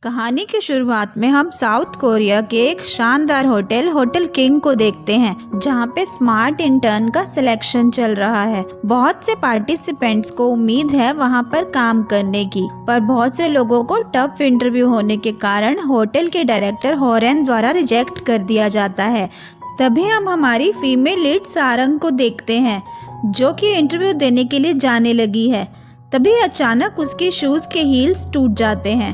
कहानी की शुरुआत में हम साउथ कोरिया के एक शानदार होटल किंग को देखते हैं, जहां पे स्मार्ट इंटर्न का सिलेक्शन चल रहा है। बहुत से पार्टिसिपेंट्स को उम्मीद है वहां पर काम करने की, पर बहुत से लोगों को टफ इंटरव्यू होने के कारण होटल के डायरेक्टर होरेन द्वारा रिजेक्ट कर दिया जाता है। तभी हम हमारी फीमेल लीड सारंग को देखते हैं, जो कि इंटरव्यू देने के लिए जाने लगी है। तभी अचानक उसके शूज के हील्स टूट जाते हैं।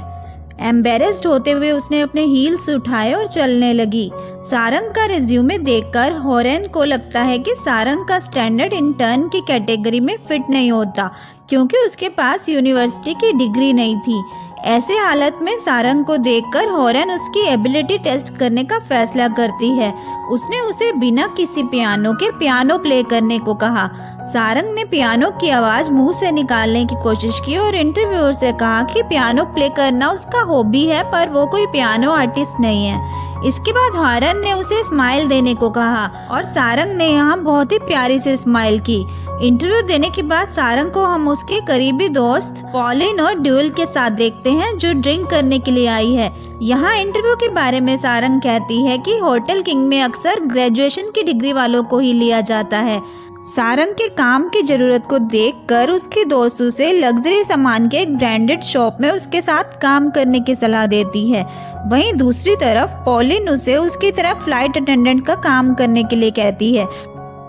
एम्बेरेस्ड होते हुए उसने अपने हील्स उठाए और चलने लगी। सारंग का रिज्यूमे देखकर होरेन को लगता है कि सारंग का स्टैंडर्ड इंटर्न की कैटेगरी में फिट नहीं होता, क्योंकि उसके पास यूनिवर्सिटी की डिग्री नहीं थी। ऐसे हालत में सारंग को देखकर होरेन उसकी एबिलिटी टेस्ट करने का फैसला करती है। उसने उसे बिना किसी पियानो के पियानो प्ले करने को कहा। सारंग ने पियानो की आवाज़ मुंह से निकालने की कोशिश की और इंटरव्यूअर से कहा कि पियानो प्ले करना उसका हॉबी है, पर वो कोई पियानो आर्टिस्ट नहीं है। इसके बाद होरेन ने उसे स्माइल देने को कहा और सारंग ने यहाँ बहुत ही प्यारी से स्माइल की। इंटरव्यू देने के बाद सारंग को हम उसके करीबी दोस्त पॉलिन और ड्यूल के साथ देखते हैं, जो ड्रिंक करने के लिए आई है। यहाँ इंटरव्यू के बारे में सारंग कहती है कि होटल किंग में अक्सर ग्रेजुएशन की डिग्री वालों को ही लिया जाता है। सारंग के काम की जरूरत को देखकर उसकी दोस्त उसे लग्जरी सामान के एक ब्रांडेड शॉप में उसके साथ काम करने की सलाह देती है। वहीं दूसरी तरफ पॉलिन उसे उसकी तरफ फ्लाइट अटेंडेंट का काम करने के लिए कहती है,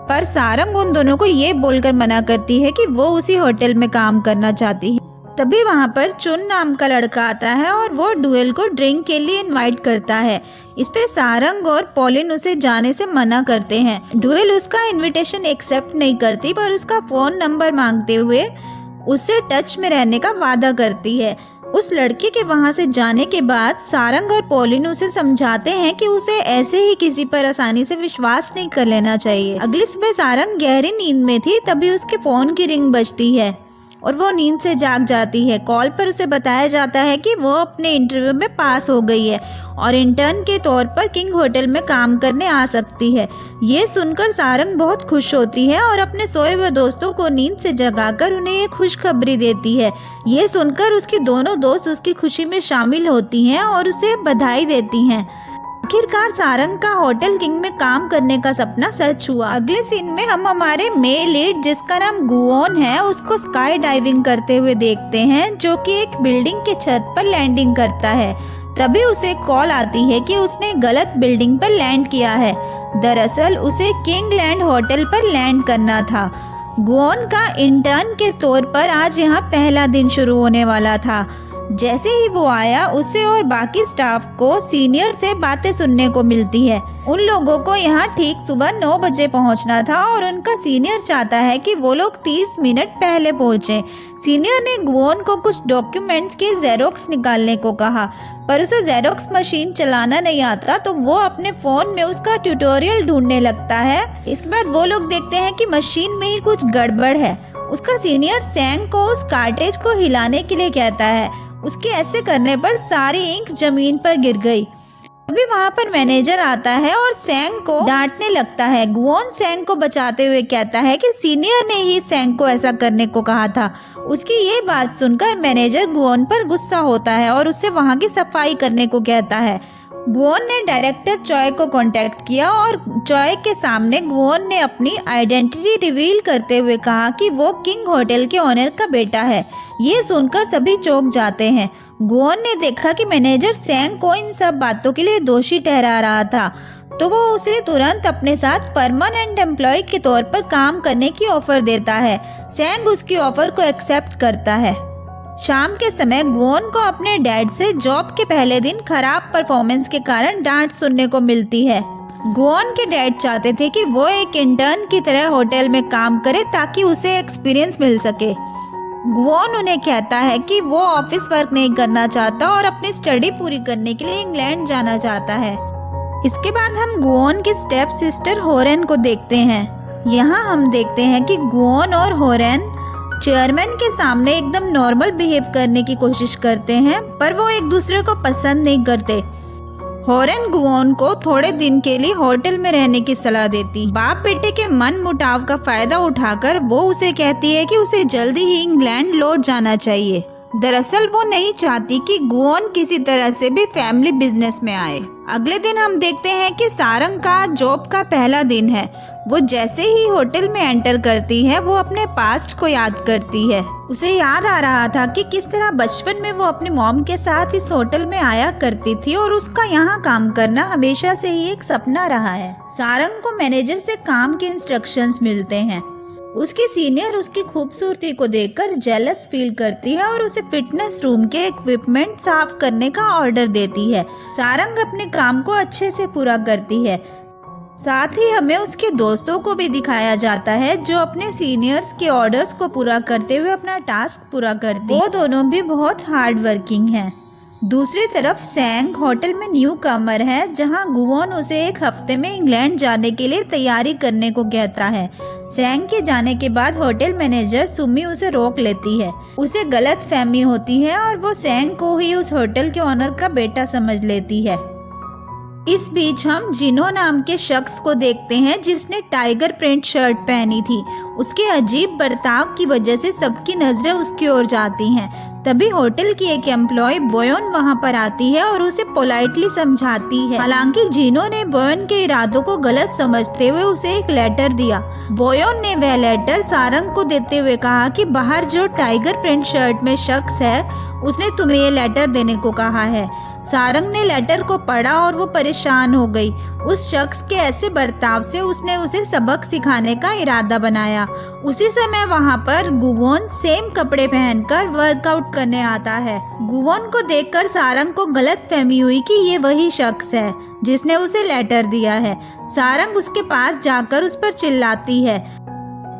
पर सारंग उन दोनों को ये बोलकर मना करती है कि वो उसी होटल में काम करना चाहती है। तभी वहाँ पर चुन नाम का लड़का आता है और वो ड्यूल को ड्रिंक के लिए इनवाइट करता है। इस पे सारंग और पॉलिन उसे जाने से मना करते हैं। ड्यूल उसका इनविटेशन एक्सेप्ट नहीं करती, पर उसका फ़ोन नंबर मांगते हुए उससे टच में रहने का वादा करती है। उस लड़के के वहाँ से जाने के बाद सारंग और पॉलिन उसे समझाते हैं कि उसे ऐसे ही किसी पर आसानी से विश्वास नहीं कर लेना चाहिए। अगली सुबह सारंग गहरी नींद में थी, तभी उसके फ़ोन की रिंग बजती है और वो नींद से जाग जाती है। कॉल पर उसे बताया जाता है कि वो अपने इंटरव्यू में पास हो गई है और इंटर्न के तौर पर किंग होटल में काम करने आ सकती है। ये सुनकर सारंग बहुत खुश होती है और अपने सोए हुए दोस्तों को नींद से जगाकर उन्हें ये खुशखबरी देती है। ये सुनकर उसकी दोनों दोस्त उसकी खुशी में शामिल होती हैं और उसे बधाई देती हैं। आखिरकार सारंग का होटल किंग में काम करने का सपना सच हुआ। अगले सीन में हम हमारे मेल लीड, जिसका नाम गुओन है, उसको स्काई डाइविंग करते हुए देखते हैं, जो कि एक बिल्डिंग के छत पर लैंडिंग करता है। तभी उसे कॉल आती है कि उसने गलत बिल्डिंग पर लैंड किया है। दरअसल उसे किंगलैंड होटल पर लैंड करना था। गुओन का इंटर्न के तौर पर आज यहाँ पहला दिन शुरू होने वाला था। जैसे ही वो आया, उसे और बाकी स्टाफ को सीनियर से बातें सुनने को मिलती है। उन लोगों को यहाँ ठीक सुबह 9 बजे पहुँचना था और उनका सीनियर चाहता है कि वो लोग 30 मिनट पहले पहुँचे। सीनियर ने गुओन को कुछ डॉक्यूमेंट्स की जेरोक्स निकालने को कहा, पर उसे जेरोक्स मशीन चलाना नहीं आता, तो वो अपने फ़ोन में उसका ट्यूटोरियल ढूंढने लगता है। इसके बाद वो लोग देखते हैं कि मशीन में ही कुछ गड़बड़ है। उसका सीनियर सैंग को उस कार्टेज को हिलाने के लिए कहता है। उसके ऐसे करने पर सारी इंक जमीन पर गिर गई। अभी वहाँ पर मैनेजर आता है और सैंग को डांटने लगता है। गुओन सैंग को बचाते हुए कहता है कि सीनियर ने ही सैंग को ऐसा करने को कहा था। उसकी ये बात सुनकर मैनेजर गुओन पर गुस्सा होता है और उससे वहाँ की सफाई करने को कहता है। गुओन ने डायरेक्टर चॉय को कांटेक्ट किया और चॉय के सामने गुओन ने अपनी आइडेंटिटी रिवील करते हुए कहा कि वो किंग होटल के ओनर का बेटा है। ये सुनकर सभी चौंक जाते हैं। गुओन ने देखा कि मैनेजर सैंग को इन सब बातों के लिए दोषी ठहरा रहा था, तो वो उसे तुरंत अपने साथ परमानेंट एम्प्लॉय के तौर पर काम करने की ऑफर देता है। सैंग उसकी ऑफर को एक्सेप्ट करता है। शाम के समय गुओन को अपने डैड से जॉब के पहले दिन खराब परफॉर्मेंस के कारण डांट सुनने को मिलती है। गुओन के डैड चाहते थे कि वो एक इंटर्न की तरह होटल में काम करे, ताकि उसे एक्सपीरियंस मिल सके। गुओन उन्हें कहता है कि वो ऑफिस वर्क नहीं करना चाहता और अपनी स्टडी पूरी करने के लिए इंग्लैंड जाना चाहता है। इसके बाद हम गुओन की स्टेप सिस्टर होरेन को देखते हैं। यहाँ हम देखते हैं कि गुओन और होरेन चेयरमैन के सामने एकदम नॉर्मल बिहेव करने की कोशिश करते हैं, पर वो एक दूसरे को पसंद नहीं करते। होरेन गुओन को थोड़े दिन के लिए होटल में रहने की सलाह देती। बाप बेटे के मन मुटाव का फायदा उठाकर वो उसे कहती है कि उसे जल्दी ही इंग्लैंड लौट जाना चाहिए। दरअसल वो नहीं चाहती कि गुओन किसी तरह से भी फैमिली बिजनेस में आए। अगले दिन हम देखते हैं कि सारंग का जॉब का पहला दिन है। वो जैसे ही होटल में एंटर करती है वो अपने पास्ट को याद करती है। उसे याद आ रहा था कि किस तरह बचपन में वो अपनी मॉम के साथ इस होटल में आया करती थी और उसका यहाँ काम करना हमेशा से ही एक सपना रहा है। सारंग को मैनेजर से काम के इंस्ट्रक्शंस मिलते हैं। उसकी सीनियर उसकी खूबसूरती को देखकर जेलस फील करती है और उसे फिटनेस रूम के इक्विपमेंट साफ करने का ऑर्डर देती है। सारंग अपने काम को अच्छे से पूरा करती है। साथ ही हमें उसके दोस्तों को भी दिखाया जाता है जो अपने सीनियर्स के ऑर्डर्स को पूरा करते हुए अपना टास्क पूरा करते हैं। वो दोनों भी बहुत हार्ड वर्किंग हैं। दूसरी तरफ सैंग होटल में न्यू कमर है, जहां गुओन उसे एक हफ्ते में इंग्लैंड जाने के लिए तैयारी करने को कहता है। सैंग के जाने के बाद होटल मैनेजर सुमी उसे रोक लेती है। उसे गलत फहमी होती है और वो सैंग को ही उस होटल के ओनर का बेटा समझ लेती है। इस बीच हम जिनो नाम के शख्स को देखते हैं जिसने टाइगर प्रिंट शर्ट पहनी थी। उसके अजीब बर्ताव की वजह से सबकी नजरें उसकी ओर जाती हैं। तभी होटल की एक एम्प्लॉय बोयोन वहां पर आती है और उसे पोलाइटली समझाती है। हालांकि जिनो ने बोयोन के इरादों को गलत समझते हुए उसे एक लेटर दिया। बोयोन ने वह लेटर सारंग को देते हुए कहा कि बाहर जो टाइगर प्रिंट शर्ट में शख्स है उसने तुम्हें ये लेटर देने को कहा है। सारंग ने लेटर को पढ़ा और वो परेशान हो गई। उस शख्स के ऐसे बर्ताव से उसने उसे सबक सिखाने का इरादा बनाया। उसी समय वहाँ पर गुओन सेम कपड़े पहनकर वर्कआउट करने आता है। गुओन को देखकर सारंग को गलत फहमी हुई कि ये वही शख्स है जिसने उसे लेटर दिया है। सारंग उसके पास जाकर उस पर चिल्लाती है,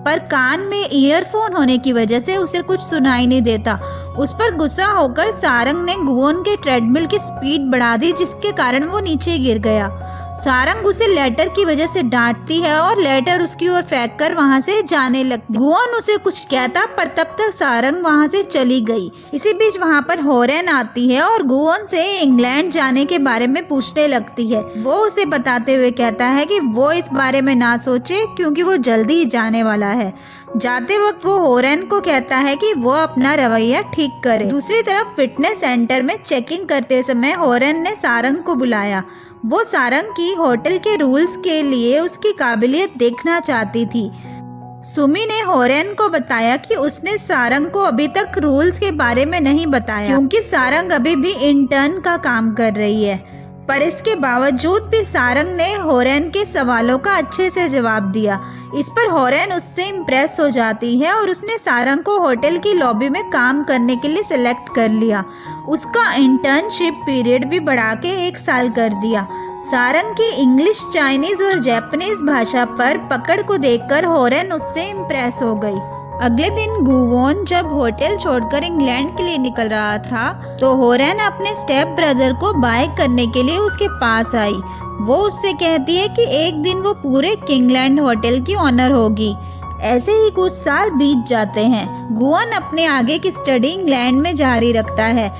पर कान में ईयरफोन होने की वजह से उसे कुछ सुनाई नहीं देता। उस पर गुस्सा होकर सारंग ने गुओन के ट्रेडमिल की स्पीड बढ़ा दी, जिसके कारण वो नीचे गिर गया। सारंग उसे लेटर की वजह से डांटती है और लेटर उसकी ओर फेंक कर वहाँ से जाने लगती। गुओन उसे कुछ कहता, पर तब तक सारंग वहाँ से चली गई। इसी बीच वहाँ पर होरेन आती है और गुओन से इंग्लैंड जाने के बारे में पूछने लगती है। वो उसे बताते हुए कहता है कि वो इस बारे में ना सोचे क्योंकि वो जल्दी ही जाने वाला है। जाते वक्त वो होरेन को कहता है कि वो अपना रवैया ठीक करे। दूसरी तरफ फिटनेस सेंटर में चेकिंग करते समय होरेन ने सारंग को बुलाया। वो सारंग की होटल के रूल्स के लिए उसकी काबिलियत देखना चाहती थी। सुमी ने होरेन को बताया कि उसने सारंग को अभी तक रूल्स के बारे में नहीं बताया क्योंकि सारंग अभी भी इंटर्न का काम कर रही है। पर इसके बावजूद भी सारंग ने होरेन के सवालों का अच्छे से जवाब दिया। इस पर होरेन उससे इम्प्रेस हो जाती है और उसने सारंग को होटल की लॉबी में काम करने के लिए सिलेक्ट कर लिया। उसका इंटर्नशिप पीरियड भी बढ़ा के 1 साल कर दिया। सारंग की इंग्लिश, चाइनीज और जापानीज भाषा पर पकड़ को देखकर होरेन उससे इम्प्रेस हो गई। अगले दिन गुओन जब होटल छोड़कर इंग्लैंड के लिए निकल रहा था तो होरेन अपने स्टेप ब्रदर को बाय करने के लिए उसके पास आई। वो उससे कहती है कि एक दिन वो पूरे किंगलैंड होटल की ऑनर होगी। ऐसे ही कुछ साल बीत जाते हैं। गुओन अपने आगे की स्टडी इंग्लैंड में जारी रखता है।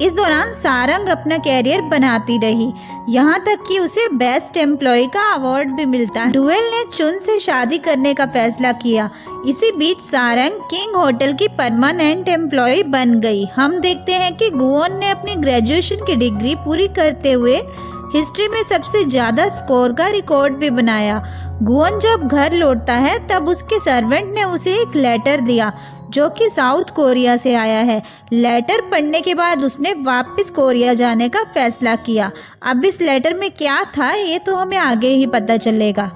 इस दौरान सारंग अपना कैरियर बनाती रही, यहाँ तक कि उसे बेस्ट एम्प्लॉय का अवार्ड भी मिलता है। डुएल ने चुन से शादी करने का फैसला किया। इसी बीच सारंग किंग होटल की परमानेंट एम्प्लॉय बन गई। हम देखते हैं कि गुओन ने अपनी ग्रेजुएशन की डिग्री पूरी करते हुए हिस्ट्री में सबसे ज़्यादा स्कोर का रिकॉर्ड भी बनाया। गुओन जब घर लौटता है तब उसके सर्वेंट ने उसे एक लेटर दिया जो कि साउथ कोरिया से आया है। लेटर पढ़ने के बाद उसने वापस कोरिया जाने का फैसला किया। अब इस लेटर में क्या था ये तो हमें आगे ही पता चलेगा।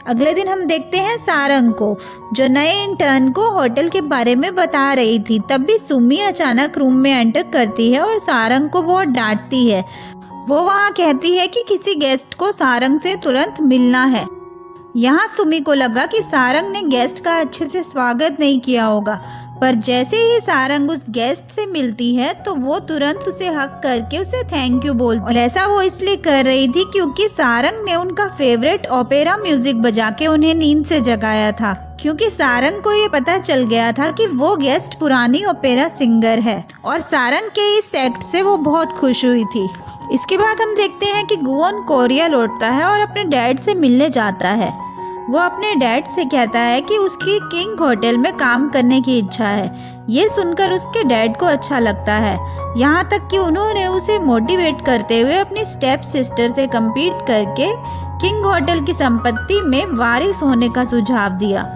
अगले दिन हम देखते हैं सारंग को जो नए इंटर्न को होटल के बारे में बता रही थी। तब भी सुमी अचानक रूम में एंटर करती है और सारंग को बहुत डांटती है। वो वहाँ कहती है कि किसी गेस्ट को सारंग से तुरंत मिलना है। यहाँ सुमी को लगा कि सारंग ने गेस्ट का अच्छे से स्वागत नहीं किया होगा, पर जैसे ही सारंग उस गेस्ट से मिलती है तो वो तुरंत उसे हक करके उसे थैंक यू बोलती है। और ऐसा वो इसलिए कर रही थी क्योंकि सारंग ने उनका फेवरेट ओपेरा म्यूजिक बजा के उन्हें नींद से जगाया था। क्योंकि सारंग को ये पता चल गया था कि वो गेस्ट पुरानी ओपेरा सिंगर है और सारंग के इस एक्ट से वो बहुत खुश हुई थी। इसके बाद हम देखते हैं कि गुओन कोरिया लौटता है और अपने डैड से मिलने जाता है। वो अपने डैड से कहता है कि उसकी किंग होटल में काम करने की इच्छा है। ये सुनकर उसके डैड को अच्छा लगता है, यहाँ तक कि उन्होंने उसे मोटिवेट करते हुए अपनी स्टेप सिस्टर से कम्पीट करके किंग होटल की संपत्ति में वारिस होने का सुझाव दिया।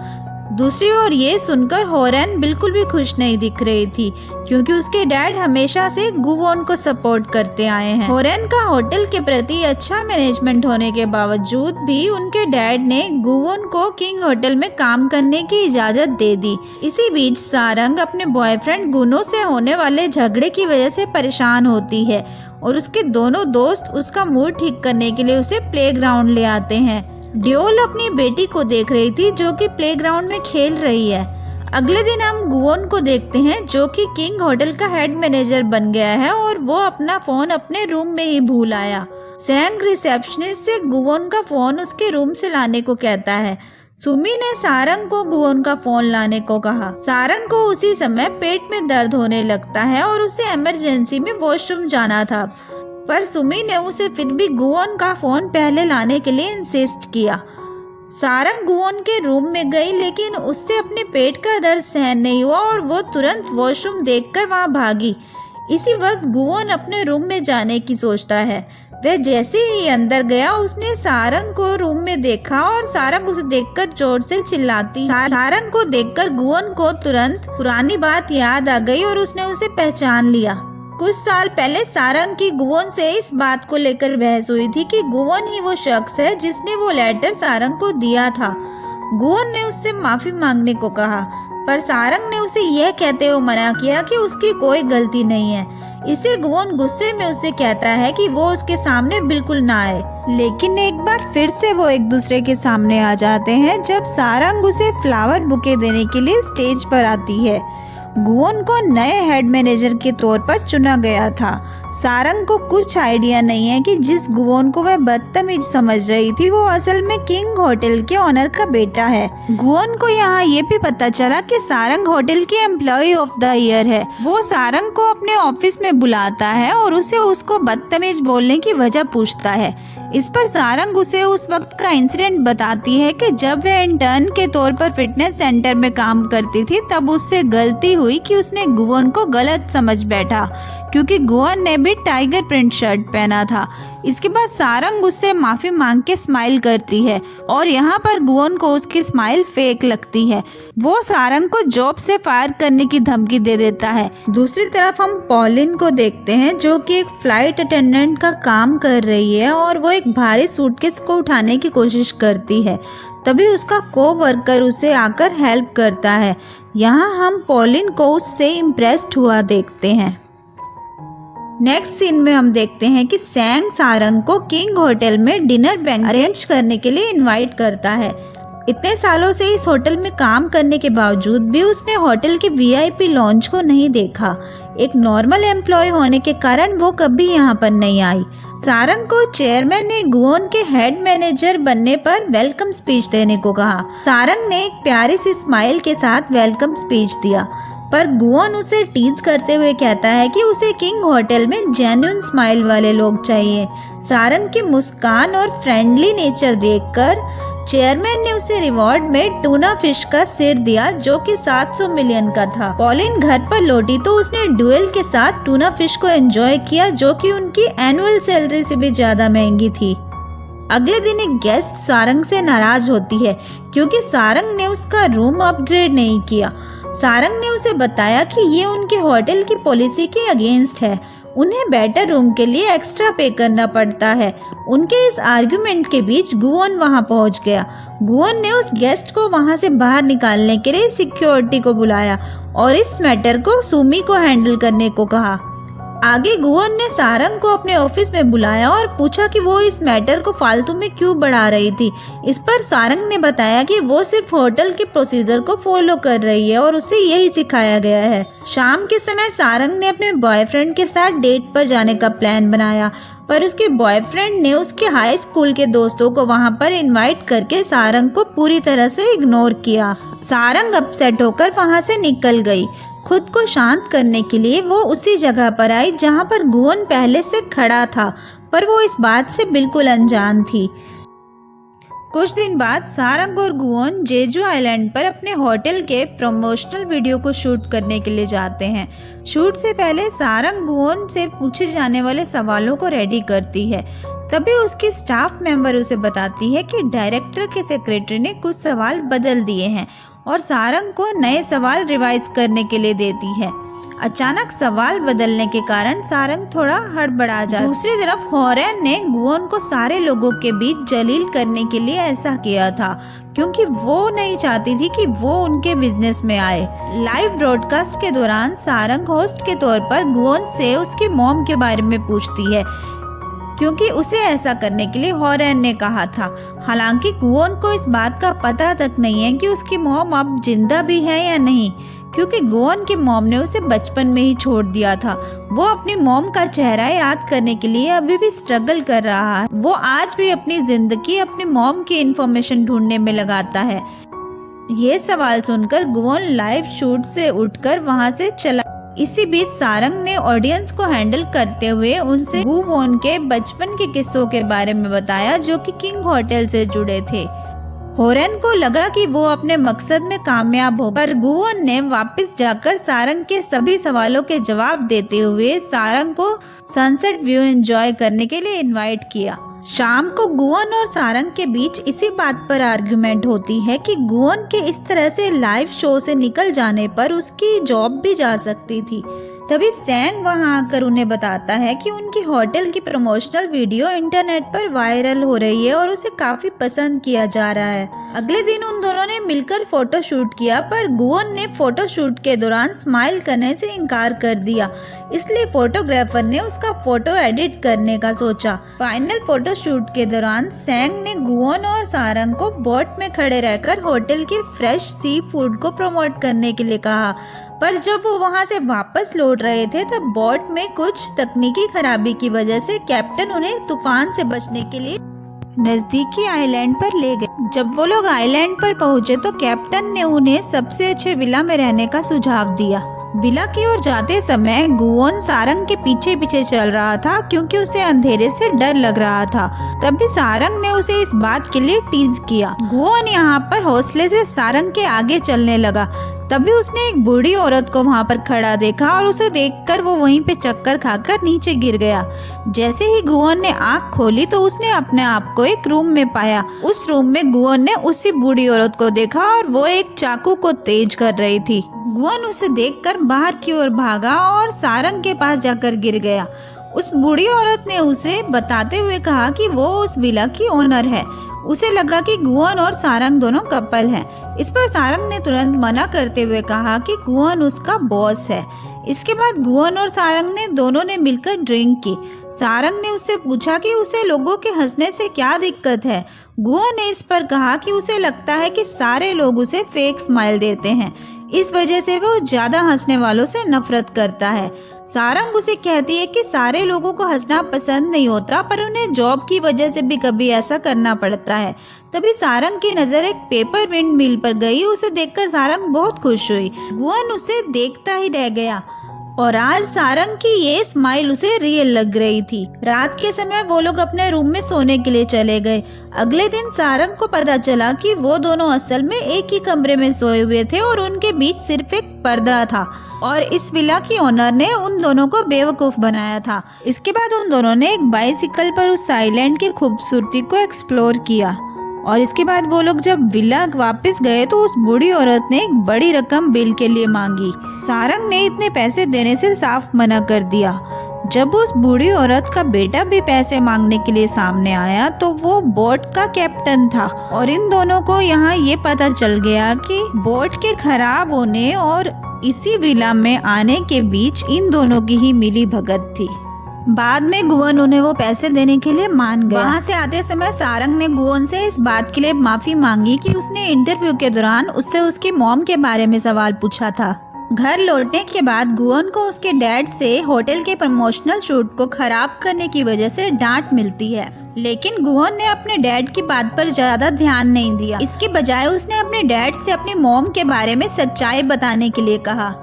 दूसरी ओर ये सुनकर होरेन बिल्कुल भी खुश नहीं दिख रही थी, क्योंकि उसके डैड हमेशा से गुवोन को सपोर्ट करते आए हैं। होरेन का होटल के प्रति अच्छा मैनेजमेंट होने के बावजूद भी उनके डैड ने गुवोन को किंग होटल में काम करने की इजाजत दे दी। इसी बीच सारंग अपने बॉयफ्रेंड गुनो से होने वाले झगड़े की वजह से परेशान होती है और उसके दोनों दोस्त उसका मूड ठीक करने के लिए उसे प्लेग्राउंड ले आते हैं। ड्योल अपनी बेटी को देख रही थी जो कि प्लेग्राउंड में खेल रही है। अगले दिन हम गुवोन को देखते हैं जो कि किंग होटल का हेड मैनेजर बन गया है और वो अपना फोन अपने रूम में ही भूल आया। सैंग रिसेप्शनिस्ट से गुवोन का फोन उसके रूम से लाने को कहता है। सुमी ने सारंग को गुवोन का फोन लाने को कहा। सारंग को उसी समय पेट में दर्द होने लगता है और उसे इमरजेंसी में वॉशरूम जाना था, पर सुमी ने उसे फिर भी गुवोन का फोन पहले लाने के लिए इंसिस्ट किया। सारंग गुवोन के रूम में गई, लेकिन उससे अपने पेट का दर्द सहन नहीं हुआ और वो तुरंत वॉशरूम देखकर वहां भागी। इसी वक्त गुवोन अपने रूम में जाने की सोचता है। वह जैसे ही अंदर गया उसने सारंग को रूम में देखा और सारंग उसे देखकर जोर से चिल्लाती। सारंग को देखकर गुवोन को तुरंत पुरानी बात याद आ गई और उसने उसे पहचान लिया। कुछ साल पहले सारंग की गुवोन से इस बात को लेकर बहस हुई थी कि गुवोन ही वो शख्स है जिसने वो लेटर सारंग को दिया था। गुवोन ने उससे माफी मांगने को कहा, पर सारंग ने उसे यह कहते हुए मना किया कि उसकी कोई गलती नहीं है। इसे गुवोन गुस्से में उसे कहता है कि वो उसके सामने बिल्कुल ना आए, लेकिन एक बार फिर से वो एक दूसरे के सामने आ जाते हैं जब सारंग उसे फ्लावर बुके देने के लिए स्टेज पर आती है। गुवोन को नए हेड मैनेजर के तौर पर चुना गया था। सारंग को कुछ आइडिया नहीं है कि जिस गुवोन को वह बदतमीज समझ रही थी वो असल में किंग होटल के ओनर का बेटा है। गुवोन को यहाँ ये भी पता चला कि सारंग होटल की एम्प्लॉय ऑफ द ईयर है। वो सारंग को अपने ऑफिस में बुलाता है और उसे उसको बदतमीज बोलने की वजह पूछता है। इस पर सारंग उसे उस वक्त का इंसिडेंट बताती है कि जब वह इंटर्न के तौर पर फिटनेस सेंटर में काम करती थी तब उससे गलती हुई कि उसने गुवोन को गलत समझ बैठा, क्योंकि गुवोन ने भी टाइगर प्रिंट शर्ट पहना था। इसके बाद सारंग उससे माफी मांग के स्माइल करती है और यहाँ पर गुवोन को उसकी स्माइल फेक लगती है। वो सारंग को जॉब से फायर करने की धमकी दे देता है। दूसरी तरफ हम पॉलिन को देखते हैं जो कि एक फ्लाइट अटेंडेंट का काम कर रही है और वो एक भारी सूटकेस को उठाने की कोशिश करती है। तभी उसका कोवर्कर उसे आकर हेल्प करता है। यहाँ हम पॉलिन को उससे इम्प्रेस्ड हुआ देखते हैं। नेक्स्ट सीन में हम देखते हैं कि सैंग सारंग को किंग होटल में डिनर बैंक्वेट अरेंज करने के लिए इनवाइट करता है। इतने सालों से इस होटल में काम करने के बावजूद भी उसने होटल के वीआईपी लॉन्च को नहीं देखा। एक नॉर्मल एम्प्लॉय होने के कारण वो कभी यहाँ पर नहीं आई। सारंग को चेयरमैन ने गुवोन के हेड मैनेजर बनने पर वेलकम स्पीच देने को कहा। सारंग ने एक प्यारी सी स्माइल के साथ वेलकम स्पीच दिया, पर गुवोन उसे टीज करते हुए कहता है कि उसे किंग होटल में जेन्युइन स्माइल वाले लोग चाहिए। सारंग की मुस्कान और फ्रेंडली नेचर देखकर चेयरमैन ने उसे रिवॉर्ड में टूना फिश का सिर दिया जो कि 700 मिलियन का था। पॉलिन घर पर लौटी तो उसने ड्यूल के साथ टूना फिश को एंजॉय किया जो कि उनकी एनुअल सैलरी से भी ज्यादा महंगी थी। अगले दिन एक गेस्ट सारंग से नाराज होती है क्योंकि सारंग ने उसका रूम अपग्रेड नहीं किया। सारंग ने उसे बताया कि ये उनके होटल की पॉलिसी के अगेंस्ट है, उन्हें बेटर रूम के लिए एक्स्ट्रा पे करना पड़ता है। उनके इस आर्गुमेंट के बीच गुवोन वहां पहुंच गया। गुवोन ने उस गेस्ट को वहां से बाहर निकालने के लिए सिक्योरिटी को बुलाया और इस मैटर को सुमी को हैंडल करने को कहा। आगे गुवोन ने सारंग को अपने ऑफिस में बुलाया और पूछा कि वो इस मैटर को फालतू में क्यों बढ़ा रही थी। इस पर सारंग ने बताया कि वो सिर्फ होटल के प्रोसीजर को फॉलो कर रही है और उसे यही सिखाया गया है। शाम के समय सारंग ने अपने बॉयफ्रेंड के साथ डेट पर जाने का प्लान बनाया, पर उसके बॉयफ्रेंड ने उसके हाई स्कूल के दोस्तों को वहां पर इनवाइट करके सारंग को पूरी तरह से इग्नोर किया। सारंग अपसेट होकर वहां से निकल गई। खुद को शांत करने के लिए वो उसी जगह पर आई जहां पर गुवोन पहले से खड़ा था, पर वो इस बात से बिल्कुल अनजान थी। कुछ दिन बाद सारंग और गुओन जेजू आइलैंड पर अपने होटल के प्रमोशनल वीडियो को शूट करने के लिए जाते हैं। शूट से पहले सारंग गुओन से पूछे जाने वाले सवालों को रेडी करती है। तभी उसकी स्टाफ मेंबर उसे बताती है कि डायरेक्टर के सेक्रेटरी ने कुछ सवाल बदल दिए हैं और सारंग को नए सवाल रिवाइज करने के लिए देती है। अचानक सवाल बदलने के कारण सारंग थोड़ा हड़बड़ा जाता है। दूसरी तरफ होरेन ने गुओन को सारे लोगों के बीच जलील करने के लिए ऐसा किया था, क्योंकि वो नहीं चाहती थी कि वो उनके बिजनेस में आए। लाइव ब्रॉडकास्ट के दौरान सारंग होस्ट के तौर पर गुओन से उसकी मॉम के बारे में पूछती है, क्योंकि उसे ऐसा करने के लिए होरेन ने कहा था। हालांकि गुओन को इस बात का पता तक नहीं है कि उसकी मॉम अब जिंदा भी है या नहीं, क्योंकि गुओन की मॉम ने उसे बचपन में ही छोड़ दिया था। वो अपनी मॉम का चेहरा याद करने के लिए अभी भी स्ट्रगल कर रहा है। वो आज भी अपनी जिंदगी अपनी मॉम की इंफॉर्मेशन ढूंढने में लगाता है। ये सवाल सुनकर गुओन लाइव शूट से उठकर वहां से चला। इसी बीच सारंग ने ऑडियंस को हैंडल करते हुए उनसे गुओन के बचपन के किस्सों के बारे में बताया, जो कि किंग होटल से जुड़े थे। होरेन को लगा कि वो अपने मकसद में कामयाब हो, पर गुओन ने वापस जाकर सारंग के सभी सवालों के जवाब देते हुए सारंग को सनसेट व्यू एंजॉय करने के लिए इनवाइट किया। शाम को गुओन और सारंग के बीच इसी बात पर आर्गुमेंट होती है कि गुओन के इस तरह से लाइव शो से निकल जाने पर उसकी जॉब भी जा सकती थी। तभी सैंग वहां आकर उन्हें बताता है कि उनकी होटल की प्रमोशनल वीडियो इंटरनेट पर वायरल हो रही है और उसे काफी पसंद किया जा रहा है। अगले दिन उन दोनों ने मिलकर फोटो शूट किया, पर गुओन ने फोटो शूट के दौरान स्माइल करने से इनकार कर दिया, इसलिए फोटोग्राफर ने उसका फोटो एडिट करने का सोचा। फाइनल फोटो शूट के दौरान सैंग ने गुओन और सारंग को बोट में खड़े रहकर होटल के फ्रेश सी फूड को प्रमोट करने के लिए कहा, पर जब वो वहां से वापस लौट रहे थे तब बोट में कुछ तकनीकी खराबी की वजह से कैप्टन उन्हें तूफान से बचने के लिए नजदीकी आइलैंड पर ले गए। जब वो लोग आइलैंड पर पहुंचे तो कैप्टन ने उन्हें सबसे अच्छे विला में रहने का सुझाव दिया। विला की ओर जाते समय गुओन सारंग के पीछे पीछे चल रहा था, क्योंकि उसे अंधेरे से डर लग रहा था। तभी सारंग ने उसे इस बात के लिए टीज किया। गुओन यहाँ पर हौसले से सारंग के आगे चलने लगा। तभी उसने एक बूढ़ी औरत को वहां पर खड़ा देखा और उसे देखकर वो वहीं पे चक्कर खाकर नीचे गिर गया। जैसे ही गुओन ने आंख खोली तो उसने अपने आप को एक रूम में पाया। उस रूम में गुओन ने उसी बूढ़ी औरत को देखा और वो एक चाकू को तेज कर रही थी। गुओन उसे देखकर बाहर की ओर भागा और सारंग के पास जाकर गिर गया। उस बूढ़ी औरत ने उसे बताते हुए कहा कि वो उस विला की ओनर है। उसे लगा कि गुओन और सारंग दोनों कपल हैं। इस पर सारंग ने तुरंत मना करते हुए कहा कि गुओन उसका बॉस है। इसके बाद गुओन और सारंग ने दोनों ने मिलकर ड्रिंक की। सारंग ने उससे पूछा कि उसे लोगों के हंसने से क्या दिक्कत है। गुओन ने इस पर कहा कि उसे लगता है कि सारे लोग उसे फेक स्माइल देते हैं, इस वजह से वो ज्यादा हंसने वालों से नफरत करता है। सारंग उसे कहती है कि सारे लोगों को हंसना पसंद नहीं होता, पर उन्हें जॉब की वजह से भी कभी ऐसा करना पड़ता है। तभी सारंग की नज़र एक पेपर विंड मिल पर गई। उसे देखकर सारंग बहुत खुश हुई। गुओन उसे देखता ही रह गया और आज सारंग की ये स्माइल उसे रियल लग रही थी। रात के समय वो लोग अपने रूम में सोने के लिए चले गए। अगले दिन सारंग को पता चला कि वो दोनों असल में एक ही कमरे में सोए हुए थे और उनके बीच सिर्फ एक पर्दा था और इस विला की ओनर ने उन दोनों को बेवकूफ़ बनाया था। इसके बाद उन दोनों ने एक बाइसिकल पर उस आइलैंड की खूबसूरती को एक्सप्लोर किया और इसके बाद वो लोग जब विला वापस गए तो उस बूढ़ी औरत ने एक बड़ी रकम बिल के लिए मांगी। सारंग ने इतने पैसे देने से साफ मना कर दिया। जब उस बूढ़ी औरत का बेटा भी पैसे मांगने के लिए सामने आया तो वो बोट का कैप्टन था और इन दोनों को यहाँ ये पता चल गया कि बोट के खराब होने और इसी विला में आने के बीच इन दोनों की ही मिली भगत थी। बाद में गुओन उन्हें वो पैसे देने के लिए मान गया। वहाँ से आते समय सारंग ने गुओन से इस बात के लिए माफी मांगी कि उसने इंटरव्यू के दौरान उससे उसकी मॉम के बारे में सवाल पूछा था। घर लौटने के बाद गुओन को उसके डैड से होटल के प्रमोशनल शूट को खराब करने की वजह से डांट मिलती है, लेकिन गुओन ने अपने डैड की बात पर ज्यादा ध्यान नहीं दिया। इसके बजाय उसने अपने डैड से अपनी मॉम के बारे में सच्चाई बताने के लिए कहा।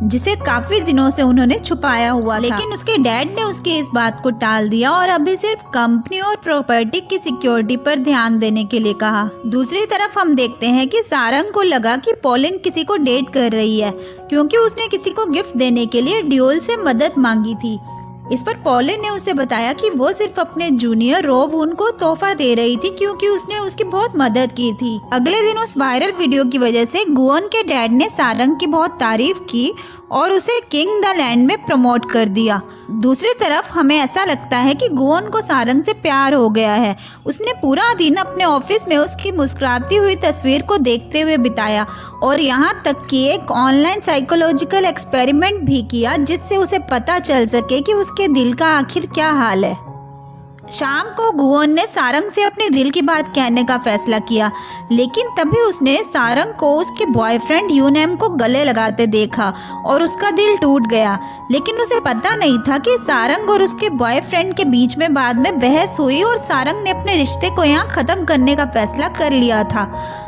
जिसे काफी दिनों से उन्होंने छुपाया हुआ था। लेकिन उसके डैड ने उसकी इस बात को टाल दिया और अभी सिर्फ कंपनी और प्रॉपर्टी की सिक्योरिटी पर ध्यान देने के लिए कहा। दूसरी तरफ हम देखते हैं कि सारंग को लगा कि पॉलिन किसी को डेट कर रही है, क्योंकि उसने किसी को गिफ्ट देने के लिए ड्यूल से मदद मांगी थी। इस पर पॉलिन ने उसे बताया कि वो सिर्फ अपने जूनियर रोवून को तोहफा दे रही थी, क्योंकि उसने उसकी बहुत मदद की थी। अगले दिन उस वायरल वीडियो की वजह से गुओन के डैड ने सारंग की बहुत तारीफ की और उसे किंग द लैंड में प्रमोट कर दिया। दूसरी तरफ हमें ऐसा लगता है कि गुओन को सारंग से प्यार हो गया है। उसने पूरा दिन अपने ऑफिस में उसकी मुस्कुराती हुई तस्वीर को देखते हुए बिताया और यहाँ तक कि एक ऑनलाइन साइकोलॉजिकल एक्सपेरिमेंट भी किया, जिससे उसे पता चल सके कि उसके दिल का आखिर क्या हाल है। शाम को गुओन ने सारंग से अपने दिल की बात कहने का फैसला किया, लेकिन तभी उसने सारंग को उसके बॉयफ्रेंड यूनेम को गले लगाते देखा और उसका दिल टूट गया। लेकिन उसे पता नहीं था कि सारंग और उसके बॉयफ्रेंड के बीच में बाद में बहस हुई और सारंग ने अपने रिश्ते को यहाँ ख़त्म करने का फैसला कर लिया था।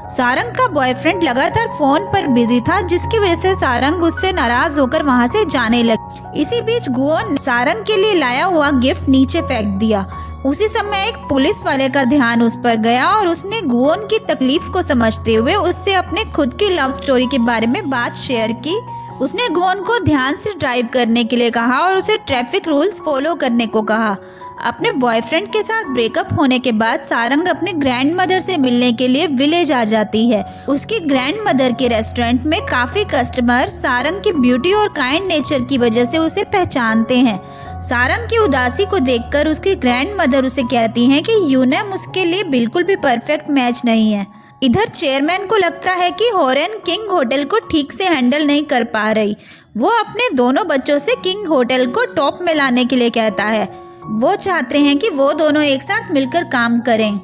सारंग का बॉयफ्रेंड लगातार फोन पर बिजी था, जिसकी वजह से सारंग उससे नाराज होकर वहाँ से जाने लगी। इसी बीच गुओन सारंग के लिए लाया हुआ गिफ्ट नीचे फेंक दिया। उसी समय एक पुलिस वाले का ध्यान उस पर गया और उसने गुओन की तकलीफ को समझते हुए उससे अपने खुद की लव स्टोरी के बारे में बात शेयर की। उसने गुओन को ध्यान से ड्राइव करने के लिए कहा और उसे ट्रैफिक रूल्स फॉलो करने को कहा। अपने बॉयफ्रेंड के साथ ब्रेकअप होने के बाद सारंग अपने ग्रैंड मदर से मिलने के लिए विलेज आ जाती है। उसकी ग्रैंड मदर के रेस्टोरेंट में काफ़ी कस्टमर सारंग की ब्यूटी और काइंड नेचर की वजह से उसे पहचानते हैं। सारंग की उदासी को देखकर उसकी ग्रैंड मदर उसे कहती हैं कि यूनेम उसके लिए बिल्कुल भी परफेक्ट मैच नहीं है। इधर चेयरमैन को लगता है कि हॉरेन किंग होटल को ठीक से हैंडल नहीं कर पा रही। वो अपने दोनों बच्चों से किंग होटल को टॉप में लाने के लिए कहता है। वो चाहते हैं कि वो दोनों एक साथ मिलकर काम करें,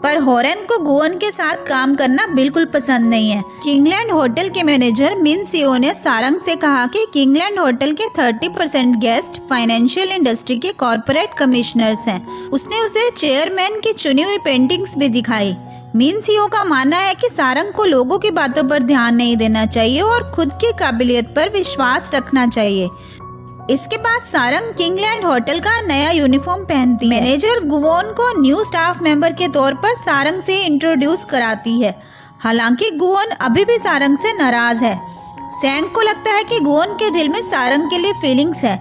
पर हॉरेन को गुओन के साथ काम करना बिल्कुल पसंद नहीं है। किंगलैंड होटल के मैनेजर मिन सियो ने सारंग से कहा कि किंगलैंड होटल के 30% गेस्ट फाइनेंशियल इंडस्ट्री के कॉर्पोरेट कमिश्नर्स हैं। उसने उसे चेयरमैन की चुनी हुई पेंटिंग्स भी दिखाई। मिन सियो का मानना है कि सारंग को लोगों की बातों पर ध्यान नहीं देना चाहिए और खुद की काबिलियत पर विश्वास रखना चाहिए। इसके बाद सारंग किंगलैंड होटल का नया यूनिफॉर्म पहनती है। मैनेजर गुओन को न्यू स्टाफ मेंबर के तौर पर सारंग से इंट्रोड्यूस कराती है। हालांकि गुओन अभी भी सारंग से नाराज है। सैंग को लगता है कि गुओन के दिल में सारंग के लिए फीलिंग्स है,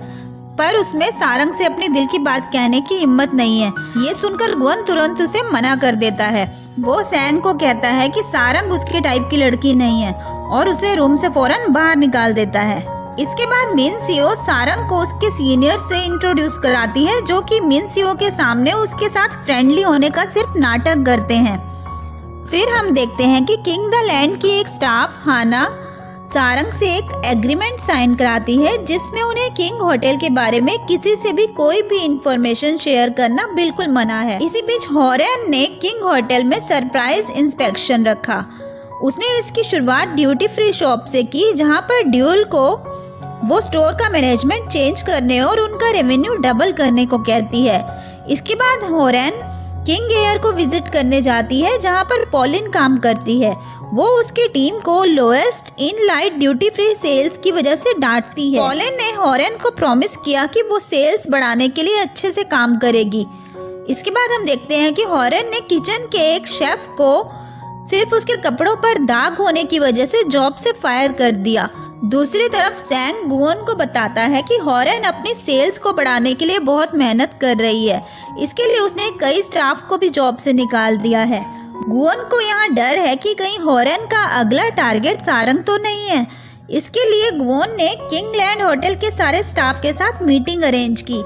पर उसमें सारंग से अपने दिल की बात कहने की हिम्मत नहीं है। ये सुनकर गुओन तुरंत उसे मना कर देता है। वो सैंग को कहता है कि सारंग उसके टाइप की लड़की नहीं है और उसे रूम से फौरन बाहर निकाल देता है। इसके बाद मिन सियो सारंग को उसके सीनियर से इंट्रोड्यूस कराती है, जो कि मिन सियो के सामने उसके साथ फ्रेंडली होने का सिर्फ नाटक करते हैं। फिर हम देखते हैं कि किंग द लैंड की एक स्टाफ हाना सारंग से एक एग्रीमेंट साइन कराती है, जिसमें उन्हें किंग होटल के बारे में किसी से भी कोई भी इंफॉर्मेशन शेयर करना बिल्कुल मना है। इसी बीच हॉरेन ने किंग होटल में सरप्राइज इंस्पेक्शन रखा। उसने इसकी शुरुआत ड्यूटी फ्री शॉप से की, जहां पर ड्यूल को वो स्टोर का मैनेजमेंट चेंज करने और उनका रेवेन्यू डबल करने को कहती है। इसके बाद हॉरेन किंग एयर को विजिट करने जाती है, जहां पर पॉलिन काम करती है। वो उसकी टीम को lowest in light duty free sales की वजह से डांटती है। पॉलिन ने हॉरेन को प्रॉमिस किया कि वो सेल्स बढ़ाने के लिए अच्छे से काम करेगी। इसके बाद हम देखते हैं कि हॉरेन ने किचन के एक शेफ को सिर्फ उसके कपड़ों पर दाग होने की वजह से जॉब से फायर कर दिया। दूसरी तरफ सैंग गुओन को बताता है कि हॉरेन अपनी सेल्स को बढ़ाने के लिए बहुत मेहनत कर रही है। इसके लिए उसने कई स्टाफ को भी जॉब से निकाल दिया है। गुओन को यहाँ डर है कि कहीं हॉरेन का अगला टारगेट सारंग तो नहीं है। इसके लिए गुओन ने किंगलैंड होटल के सारे स्टाफ के साथ मीटिंग अरेंज की,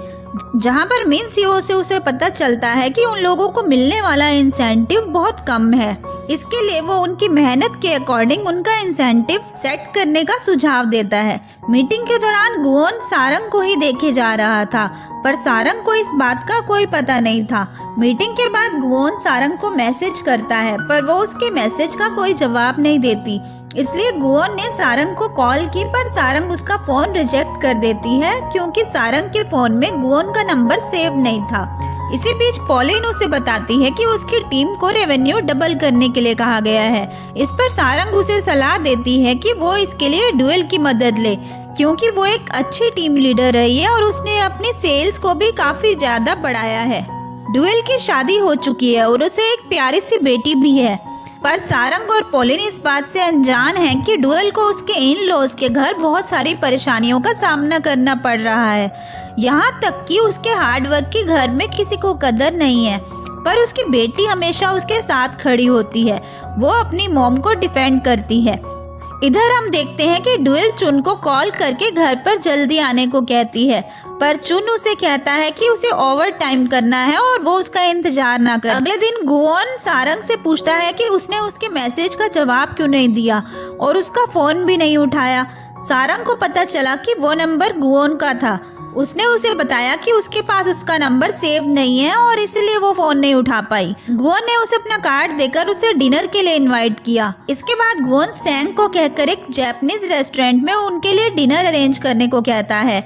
जहां पर मिन सियो से उसे पता चलता है कि उन लोगों को मिलने वाला इंसेंटिव बहुत कम है। इसके लिए वो उनकी मेहनत के अकॉर्डिंग उनका इंसेंटिव सेट करने का सुझाव देता है। मीटिंग के दौरान गुओन सारंग को ही देखे जा रहा था, पर सारंग को इस बात का कोई पता नहीं था। मीटिंग के बाद गुओन सारंग को मैसेज करता है, पर वो उसके मैसेज का कोई जवाब नहीं देती। इसलिए गुओन ने सारंग को कॉल की, पर सारंग उसका फोन रिजेक्ट कर देती है, क्योंकि सारंग के फोन में गुओन का नंबर सेव नहीं था। इसी बीच पॉलिन उसे बताती है कि उसकी टीम को रेवेन्यू डबल करने के लिए कहा गया है। इस पर सारंग उसे सलाह देती है कि वो इसके लिए ड्यूल की मदद ले, क्योंकि वो एक अच्छी टीम लीडर रही है और उसने अपनी सेल्स को भी काफ़ी ज़्यादा बढ़ाया है। ड्यूल की शादी हो चुकी है और उसे एक प्यारी सी बेटी भी है, पर सारंग और पॉलिन इस बात से अनजान हैं कि ड्यूल को उसके इन लॉज के घर बहुत सारी परेशानियों का सामना करना पड़ रहा है। यहाँ तक कि उसके हार्डवर्क के घर में किसी को कदर नहीं है, पर उसकी बेटी हमेशा उसके साथ खड़ी होती है। वो अपनी मॉम को डिफेंड करती है। इधर हम देखते हैं कि ड्यूल चुन को कॉल करके घर पर जल्दी आने को कहती है, पर चुन उसे कहता है कि उसे ओवर टाइम करना है और वो उसका इंतजार ना करे। अगले दिन गुओन सारंग से पूछता है कि उसने उसके मैसेज का जवाब क्यों नहीं दिया और उसका फ़ोन भी नहीं उठाया। सारंग को पता चला कि वो नंबर गुओन का था। उसने उसे बताया कि उसके पास उसका नंबर सेव नहीं है और इसलिए वो फ़ोन नहीं उठा पाई। गुओन ने उसे अपना कार्ड देकर उसे डिनर के लिए इनवाइट किया। इसके बाद गुओन सैंग को कहकर एक जापानीज रेस्टोरेंट में उनके लिए डिनर अरेंज करने को कहता है।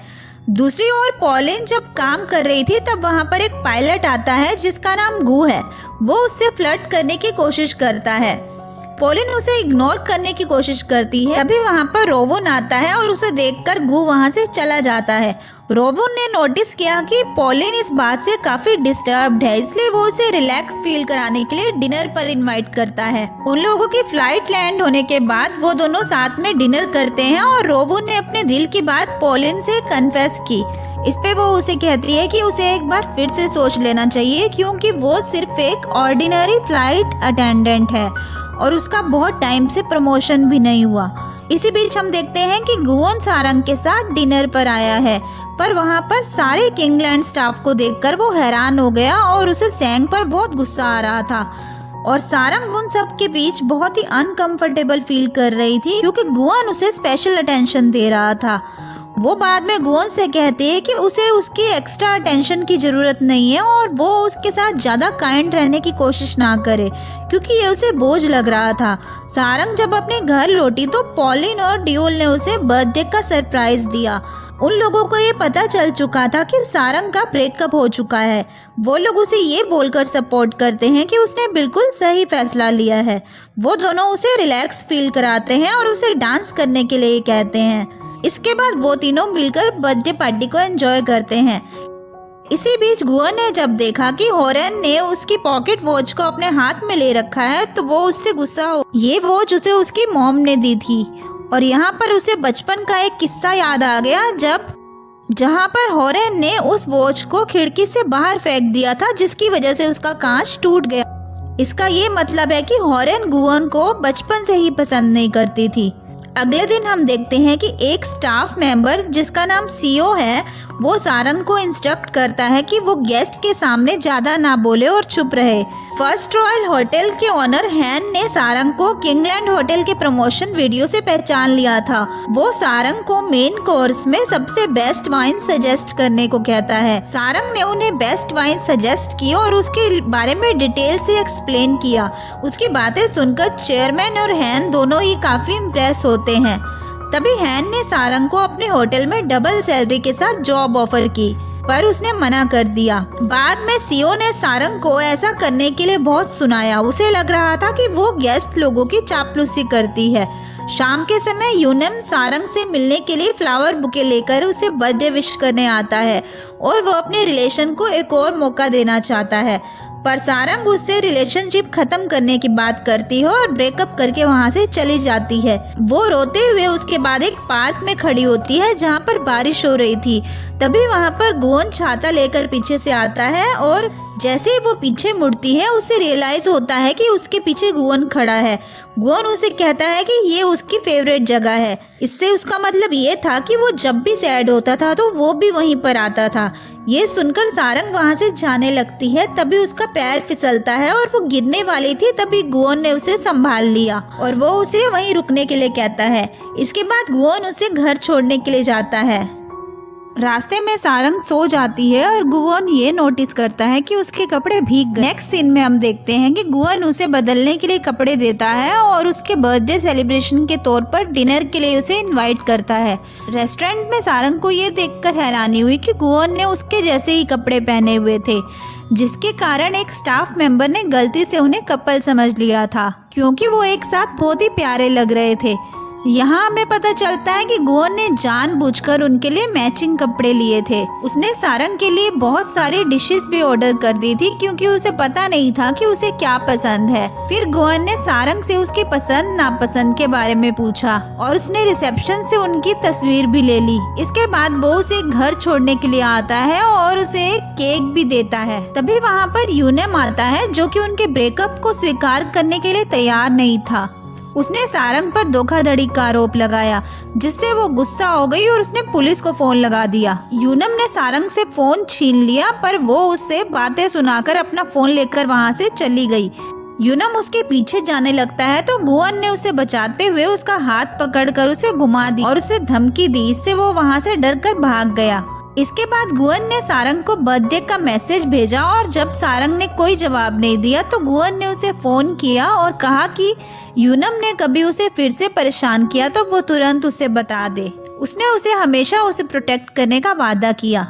दूसरी ओर पॉलिन जब काम कर रही थी तब वहाँ पर एक पायलट आता है जिसका नाम गू है। वो उससे फ्लर्ट करने की कोशिश करता है। पॉलिन उसे इग्नोर करने की कोशिश करती है। तभी वहाँ पर रोवन आता है और उसे देखकर गू वहाँ से चला जाता है। रोवन ने नोटिस किया कि पॉलिन इस बात से काफ़ी डिस्टर्ब्ड है, इसलिए वो उसे रिलैक्स फील कराने के लिए डिनर पर इनवाइट करता है। उन लोगों की फ्लाइट लैंड होने के बाद वो दोनों साथ में डिनर करते हैं और रोवन ने अपने दिल की बात पॉलिन से कन्फेस की। इस पे वो उसे कहती है कि उसे एक बार फिर से सोच लेना चाहिए, क्योंकि वो सिर्फ एक ऑर्डिनरी फ्लाइट अटेंडेंट है और उसका बहुत टाइम से प्रमोशन भी नहीं हुआ। इसी बीच हम देखते हैं कि गुओन सारंग के साथ डिनर पर आया है, पर वहाँ पर सारे किंगलैंड स्टाफ को देखकर वो हैरान हो गया और उसे सैंग पर बहुत गुस्सा आ रहा था। और सारंग उन सब के बीच बहुत ही अनकंफर्टेबल फील कर रही थी, क्योंकि गुओन उसे स्पेशल अटेंशन दे रहा था। वो बाद में गुओन से कहती है कि उसे उसकी एक्स्ट्रा अटेंशन की ज़रूरत नहीं है और वो उसके साथ ज़्यादा काइंड रहने की कोशिश ना करे, क्योंकि ये उसे बोझ लग रहा था। सारंग जब अपने घर लौटी तो पॉलिन और ड्यूल ने उसे बर्थडे का सरप्राइज दिया। उन लोगों को ये पता चल चुका था कि सारंग का ब्रेकअप हो चुका है। वो लोग उसे ये बोलकर सपोर्ट करते हैं कि उसने बिल्कुल सही फैसला लिया है। वो दोनों उसे रिलैक्स फील कराते हैं और उसे डांस करने के लिए कहते हैं। इसके बाद वो तीनों मिलकर बर्थडे पार्टी को एंजॉय करते हैं। इसी बीच गुओन ने जब देखा कि होरेन ने उसकी पॉकेट वॉच को अपने हाथ में ले रखा है तो वो उससे गुस्सा हो। ये वॉच उसे उसकी मॉम ने दी थी और यहाँ पर उसे बचपन का एक किस्सा याद आ गया जहाँ पर होरेन ने उस वॉच को खिड़की से बाहर फेंक दिया था, जिसकी वजह से उसका कांच टूट गया। इसका ये मतलब है कि होरेन गुओन को बचपन से ही पसंद नहीं करती थी। अगले दिन हम देखते हैं कि एक स्टाफ मेंबर जिसका नाम सीओ है वो सारंग को इंस्ट्रक्ट करता है कि वो गेस्ट के सामने ज़्यादा ना बोले और चुप रहे। फर्स्ट रॉयल होटल के ओनर हैन ने सारंग को किंगलैंड होटल के प्रमोशन वीडियो से पहचान लिया था। वो सारंग को मेन कोर्स में सबसे बेस्ट वाइन सजेस्ट करने को कहता है। सारंग ने उन्हें बेस्ट वाइन सजेस्ट की और उसके बारे में डिटेल से एक्सप्लेन किया। उसकी बातें सुनकर चेयरमैन और हैन दोनों ही काफ़ी इम्प्रेस होते हैं। तभी हैन ने सारंग को अपने होटल में डबल सैलरी के साथ जॉब ऑफर की, पर उसने मना कर दिया। बाद में सीओ ने सारंग को ऐसा करने के लिए बहुत सुनाया। उसे लग रहा था कि वो गेस्ट लोगों की चापलूसी करती है। शाम के समय यूनम सारंग से मिलने के लिए फ्लावर बुके लेकर उसे बर्थडे विश करने आता है और वो अपने रिलेशन को एक और मौका देना चाहता है, पर सारंग उससे रिलेशनशिप खत्म करने की बात करती है और ब्रेकअप करके वहाँ से चली जाती है। वो रोते हुए उसके बाद एक पार्क में खड़ी होती है जहाँ पर बारिश हो रही थी। तभी वहाँ पर गुओन छाता लेकर पीछे से आता है और जैसे ही वो पीछे मुड़ती है उसे रियलाइज होता है कि उसके पीछे गुओन खड़ा है। गुओन उसे कहता है कि ये उसकी फेवरेट जगह है। इससे उसका मतलब ये था कि वो जब भी सैड होता था तो वो भी वहीं पर आता था। ये सुनकर सारंग वहाँ से जाने लगती है। तभी उसका पैर फिसलता है और वो गिरने वाली थी। तभी गुओन ने उसे संभाल लिया और वो उसे वहीं रुकने के लिए कहता है। इसके बाद गुओन उसे घर छोड़ने के लिए जाता है। रास्ते में सारंग सो जाती है और गुओन ये नोटिस करता है कि उसके कपड़े भीग गए। नेक्स्ट सीन में हम देखते हैं कि गुओन उसे बदलने के लिए कपड़े देता है और उसके बर्थडे सेलिब्रेशन के तौर पर डिनर के लिए उसे इनवाइट करता है। रेस्टोरेंट में सारंग को ये देखकर हैरानी हुई कि गुओन ने उसके जैसे ही कपड़े पहने हुए थे, जिसके कारण एक स्टाफ मेंबर ने गलती से उन्हें कपल समझ लिया था, क्योंकि वो एक साथ बहुत ही प्यारे लग रहे थे। यहाँ हमें पता चलता है कि गुओन ने जानबूझकर उनके लिए मैचिंग कपड़े लिए थे। उसने सारंग के लिए बहुत सारी डिशेस भी ऑर्डर कर दी थी क्योंकि उसे पता नहीं था कि उसे क्या पसंद है। फिर गुओन ने सारंग से उसकी पसंद नापसंद के बारे में पूछा और उसने रिसेप्शन से उनकी तस्वीर भी ले ली। इसके बाद वो उसे घर छोड़ने के लिए आता है और उसे एक केक भी देता है। तभी वहाँ पर यूनम आता है जो कि उनके ब्रेकअप को स्वीकार करने के लिए तैयार नहीं था। उसने सारंग पर धोखाधड़ी का आरोप लगाया जिससे वो गुस्सा हो गई और उसने पुलिस को फोन लगा दिया। यूनम ने सारंग से फोन छीन लिया पर वो उससे बातें सुनाकर अपना फोन लेकर वहाँ से चली गई। यूनम उसके पीछे जाने लगता है तो गुओन ने उसे बचाते हुए उसका हाथ पकड़कर उसे घुमा दी और उसे धमकी दी। इससे वो वहाँ से डरकर भाग गया। इसके बाद गुओन ने सारंग को बर्थडे का मैसेज भेजा और जब सारंग ने कोई जवाब नहीं दिया तो गुओन ने उसे फ़ोन किया और कहा कि यूनम ने कभी उसे फिर से परेशान किया तो वो तुरंत उसे बता दे। उसने उसे हमेशा उसे प्रोटेक्ट करने का वादा किया।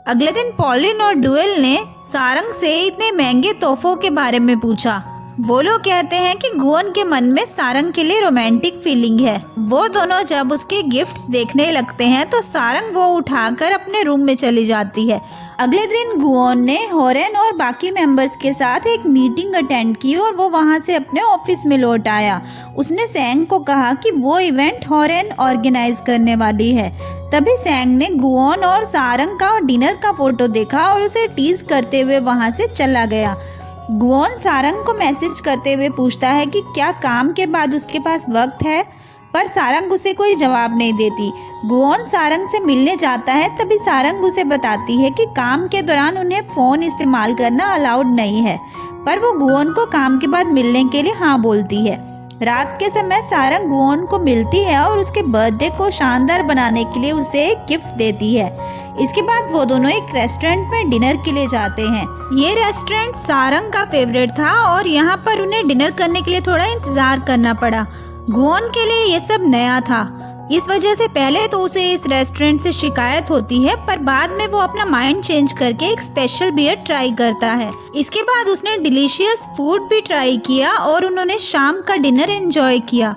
अगले दिन पॉलिन और ड्यूएल ने सारंग से इतने महंगे तोहफों के बारे में पूछा। वो लोग कहते हैं कि गुओन के मन में सारंग के लिए रोमांटिक फीलिंग है। वो दोनों जब उसके गिफ्ट्स देखने लगते हैं तो सारंग वो उठाकर अपने रूम में चली जाती है। अगले दिन गुओन ने होरेन और बाकी मेंबर्स के साथ एक मीटिंग अटेंड की और वो वहाँ से अपने ऑफिस में लौट आया। उसने सैंग को कहा कि वो इवेंट होरेन ऑर्गेनाइज करने वाली है। तभी सैंग ने गुओन और सारंग का डिनर का फोटो देखा और उसे टीज करते हुए वहाँ से चला गया। गुओन सारंग को मैसेज करते हुए पूछता है कि क्या काम के बाद उसके पास वक्त है, पर सारंग उसे कोई जवाब नहीं देती। गुओन सारंग से मिलने जाता है तभी सारंग उसे बताती है कि काम के दौरान उन्हें फ़ोन इस्तेमाल करना अलाउड नहीं है, पर वो गुओन को काम के बाद मिलने के लिए हाँ बोलती है। रात के समय सारंग गुओन को मिलती है और उसके बर्थडे को शानदार बनाने के लिए उसे एक गिफ्ट देती है। इसके बाद वो दोनों एक रेस्टोरेंट में डिनर के लिए जाते हैं। ये रेस्टोरेंट सारंग का फेवरेट था और यहाँ पर उन्हें डिनर करने के लिए थोड़ा इंतजार करना पड़ा। गुओन के लिए ये सब नया था, इस वजह से पहले तो उसे इस रेस्टोरेंट से शिकायत होती है, पर बाद में वो अपना माइंड चेंज करके एक स्पेशल बियर ट्राई करता है। इसके बाद उसने डिलीशियस फूड भी ट्राई किया और उन्होंने शाम का डिनर एंजॉय किया।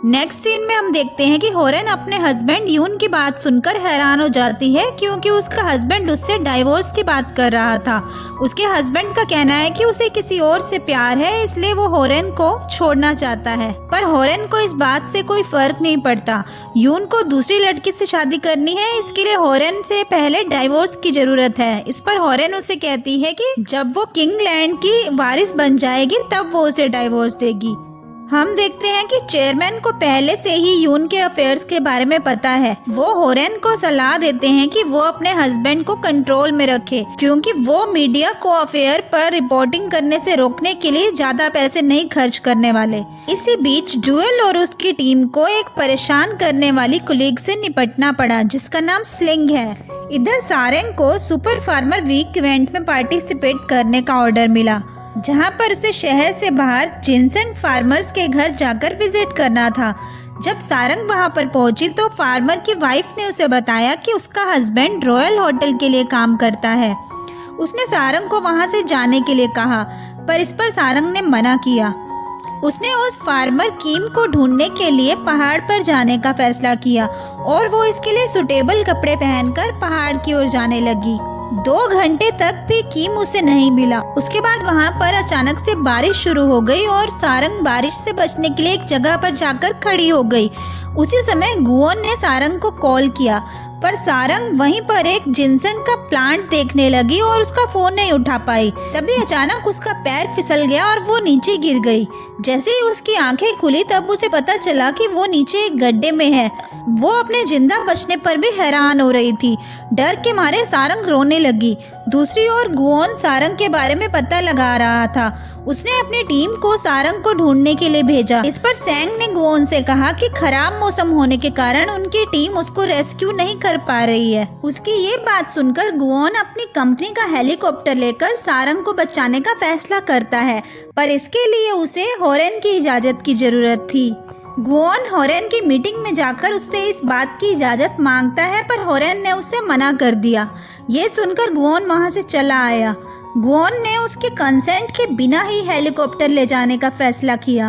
नेक्स्ट सीन में हम देखते हैं कि होरेन अपने हस्बैंड यून की बात सुनकर हैरान हो जाती है क्योंकि उसका हस्बैंड उससे डाइवोर्स की बात कर रहा था। उसके हस्बैंड का कहना है कि उसे किसी और से प्यार है, इसलिए वो होरेन को छोड़ना चाहता है, पर होरेन को इस बात से कोई फर्क नहीं पड़ता। यून को दूसरी लड़की से शादी करनी है, इसके लिए होरेन से पहले डाइवोर्स की जरूरत है। इस पर होरेन उसे कहती है कि जब वो किंगलैंड की वारिस बन जाएगी तब वो उसे डाइवोर्स देगी। हम देखते हैं कि चेयरमैन को पहले से ही यून के अफेयर्स के बारे में पता है। वो होरेन को सलाह देते हैं कि वो अपने हस्बैंड को कंट्रोल में रखे क्योंकि वो मीडिया को अफेयर पर रिपोर्टिंग करने से रोकने के लिए ज्यादा पैसे नहीं खर्च करने वाले। इसी बीच ड्यूएल और उसकी टीम को एक परेशान करने वाली कुलीग से निपटना पड़ा जिसका नाम स्लिंग है। इधर सारंग को सुपर फार्मर वीक इवेंट में पार्टिसिपेट करने का ऑर्डर मिला, जहां पर उसे शहर से बाहर जिनसेंग फार्मर्स के घर जाकर विजिट करना था। जब सारंग वहां पर पहुंची तो फार्मर की वाइफ ने उसे बताया कि उसका हस्बैंड रॉयल होटल के लिए काम करता है। उसने सारंग को वहां से जाने के लिए कहा, पर इस पर सारंग ने मना किया। उसने उस फार्मर कीम को ढूंढने के लिए पहाड़ पर जाने का फैसला किया और वो इसके लिए सुटेबल कपड़े पहनकर पहाड़ की ओर जाने लगी। 2 घंटे तक भी कीम उसे नहीं मिला। उसके बाद वहाँ पर अचानक से बारिश शुरू हो गई और सारंग बारिश से बचने के लिए एक जगह पर जाकर खड़ी हो गई। उसी समय गुओन ने सारंग को कॉल किया, पर सारंग वहीं पर एक जिनसेंग का प्लांट देखने लगी और उसका फोन नहीं उठा पाई। तभी अचानक उसका पैर फिसल गया और वो नीचे गिर गई। जैसे ही उसकी आंखें खुली तब उसे पता चला कि वो नीचे एक गड्ढे में है। वो अपने जिंदा बचने पर भी हैरान हो रही थी। डर के मारे सारंग रोने लगी। दूसरी ओर गुओन सारंग के बारे में पता लगा रहा था। उसने अपनी टीम को सारंग को ढूंढने के लिए भेजा। इस पर सैंग ने गुओन से कहा कि खराब मौसम होने के कारण उनकी टीम उसको रेस्क्यू नहीं कर पा रही है। उसकी ये बात सुनकर गुओन अपनी कंपनी का हेलीकॉप्टर लेकर सारंग को बचाने का फैसला करता है, पर इसके लिए उसे होरेन की इजाजत की जरूरत थी। गुओन होरेन की मीटिंग में जाकर उससे इस बात की इजाज़त मांगता है, पर होरेन ने उसे मना कर दिया। ये सुनकर गुओन वहाँ से चला आया। गुओन ने उसके कंसेंट के बिना ही हेलीकॉप्टर ले जाने का फैसला किया।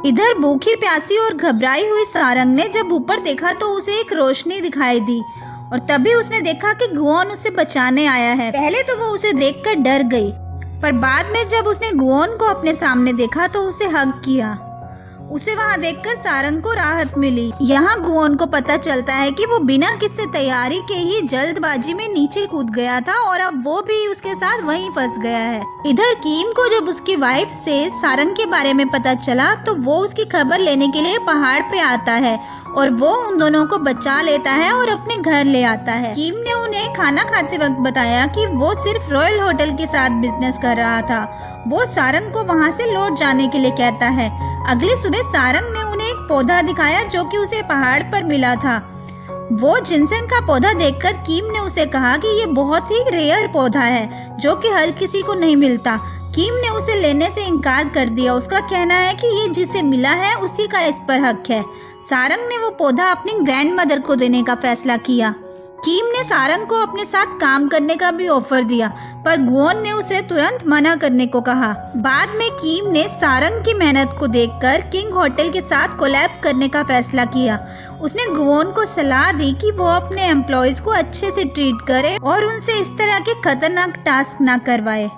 इधर भूखी प्यासी और घबराई हुई सारंग ने जब ऊपर देखा तो उसे एक रोशनी दिखाई दी और तभी उसने देखा कि गुओन उसे बचाने आया है। पहले तो वो उसे देखकर डर गई, पर बाद में जब उसने गुओन को अपने सामने देखा तो उसे हग किया। उसे वहां देखकर सारंग को राहत मिली। यहाँ गुओन को पता चलता है कि वो बिना किसी तैयारी के ही जल्दबाजी में नीचे कूद गया था और अब वो भी उसके साथ वहीं फंस गया है। इधर किम को जब उसकी वाइफ से सारंग के बारे में पता चला तो वो उसकी खबर लेने के लिए पहाड़ पे आता है और वो उन दोनों को बचा लेता है और अपने घर ले आता है। किम ने उन्हें खाना खाते वक्त बताया कि वो सिर्फ रॉयल होटल के साथ बिजनेस कर रहा था। वो सारंग को वहां से लौट जाने के लिए कहता है। अगली सुबह सारंग ने उन्हें एक पौधा दिखाया जो कि उसे पहाड़ पर मिला था। वो जिनसेंग का पौधा देखकर किम ने उसे कहा कि ये बहुत ही रेयर पौधा है जो कि हर किसी को नहीं मिलता। किम ने उसे लेने से इनकार कर दिया। उसका कहना है कि ये जिसे मिला है उसी का इस पर हक है। सारंग ने वो पौधा अपनी ग्रैंडमदर को देने का फैसला किया। किम ने सारंग को अपने साथ काम करने का भी ऑफर दिया, पर गुओन ने उसे तुरंत मना करने को कहा। बाद में किम ने सारंग की मेहनत को देखकर किंग होटल के साथ कोलैब करने का फैसला किया। उसने गुओन को सलाह दी कि वो अपने एम्प्लॉयज को अच्छे से ट्रीट करे और उनसे इस तरह के खतरनाक टास्क ना करवाए।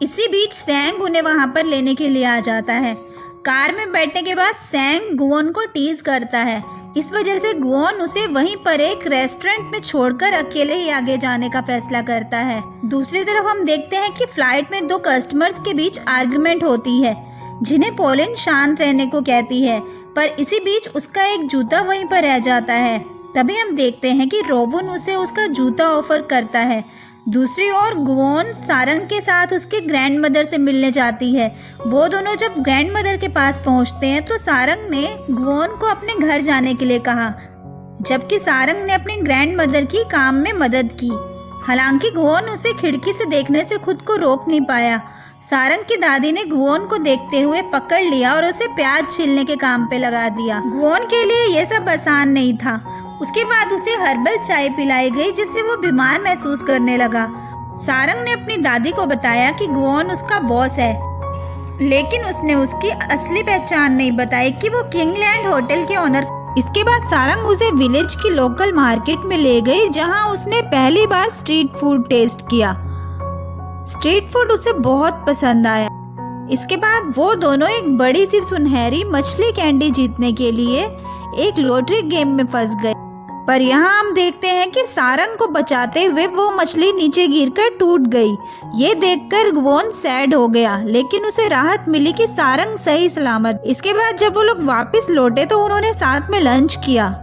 इसी बीच सैंग उन्हें वहां पर लेने के लिए आ जाता है। कार में बैठने के बाद सैंग गुओन को टीज करता है। इस वजह से गुओन उसे वहीं पर एक रेस्टोरेंट में छोड़कर अकेले ही आगे जाने का फैसला करता है। दूसरी तरफ हम देखते हैं कि फ्लाइट में दो कस्टमर्स के बीच आर्गुमेंट होती है, जिन्हें पोलिन शांत रहने को कहती है, पर इसी बीच उसका एक जूता वहीं पर रह जाता है। तभी हम देखते हैं कि रोवुन उसे उसका जूता ऑफर करता है। दूसरी ओर गुओन सारंग के साथ उसके ग्रैंडमदर से मिलने जाती है। वो दोनों जब ग्रैंडमदर के पास पहुंचते हैं तो सारंग ने गुओन को अपने घर जाने के लिए कहा, जबकि सारंग ने अपनी ग्रैंडमदर की काम में मदद की। हालांकि गुओन उसे खिड़की से देखने से खुद को रोक नहीं पाया। सारंग की दादी ने गुओन को देखते हुए पकड़ लिया और उसे प्याज छीलने के काम पे लगा दिया। गुओन के लिए ये सब आसान नहीं था। उसके बाद उसे हर्बल चाय पिलाई गई जिससे वो बीमार महसूस करने लगा। सारंग ने अपनी दादी को बताया कि गुओन उसका बॉस है, लेकिन उसने उसकी असली पहचान नहीं बताई कि वो किंगलैंड होटल के ओनर। इसके बाद सारंग उसे विलेज की लोकल मार्केट में ले गई जहां उसने पहली बार स्ट्रीट फूड टेस्ट किया। स्ट्रीट फूड उसे बहुत पसंद आया। इसके बाद वो दोनों एक बड़ी सी सुनहरी मछली कैंडी जीतने के लिए एक लॉटरी गेम में फंस गए, पर यहाँ हम देखते हैं कि सारंग को बचाते हुए वो मछली नीचे गिरकर टूट गई। ये देखकर गुओन सैड हो गया, लेकिन उसे राहत मिली कि सारंग सही सलामत। इसके बाद जब वो लोग वापस लौटे तो उन्होंने साथ में लंच किया।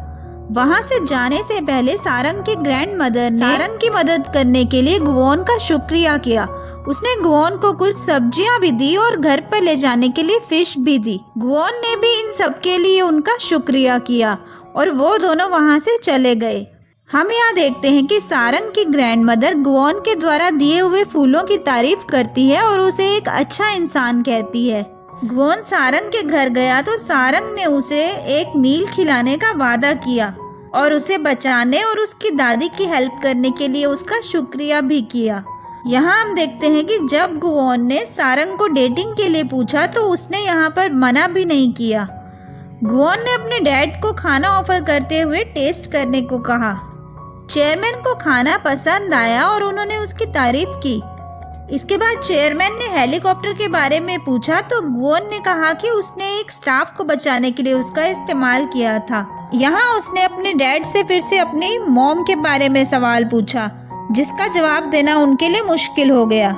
वहाँ से जाने से पहले सारंग की ग्रैंडमदर ने सारंग की मदद करने के लिए गुओन का शुक्रिया किया। उसने गुओन को कुछ सब्जियां भी दी और घर पर ले जाने के लिए फिश भी दी। गुओन ने भी इन सब के लिए उनका शुक्रिया किया और वो दोनों वहां से चले गए। हम यहाँ देखते हैं कि सारंग की ग्रैंडमदर गुओन के द्वारा दिए हुए फूलों की तारीफ करती है और उसे एक अच्छा इंसान कहती है। गुओन सारंग के घर गया तो सारंग ने उसे एक मील खिलाने का वादा किया और उसे बचाने और उसकी दादी की हेल्प करने के लिए उसका शुक्रिया भी किया। यहाँ हम देखते हैं कि जब गुओन ने सारंग को डेटिंग के लिए पूछा तो उसने यहाँ पर मना भी नहीं किया। गुओन ने अपने डैड को खाना ऑफर करते हुए टेस्ट करने को कहा। चेयरमैन को खाना पसंद आया और उन्होंने उसकी तारीफ की। इसके बाद चेयरमैन ने हेलीकॉप्टर के बारे में पूछा तो गुओन ने कहा कि उसने एक स्टाफ को बचाने के लिए उसका इस्तेमाल किया था। यहाँ उसने अपने डैड से फिर से अपनी मॉम के बारे में सवाल पूछा, जिसका जवाब देना उनके लिए मुश्किल हो गया।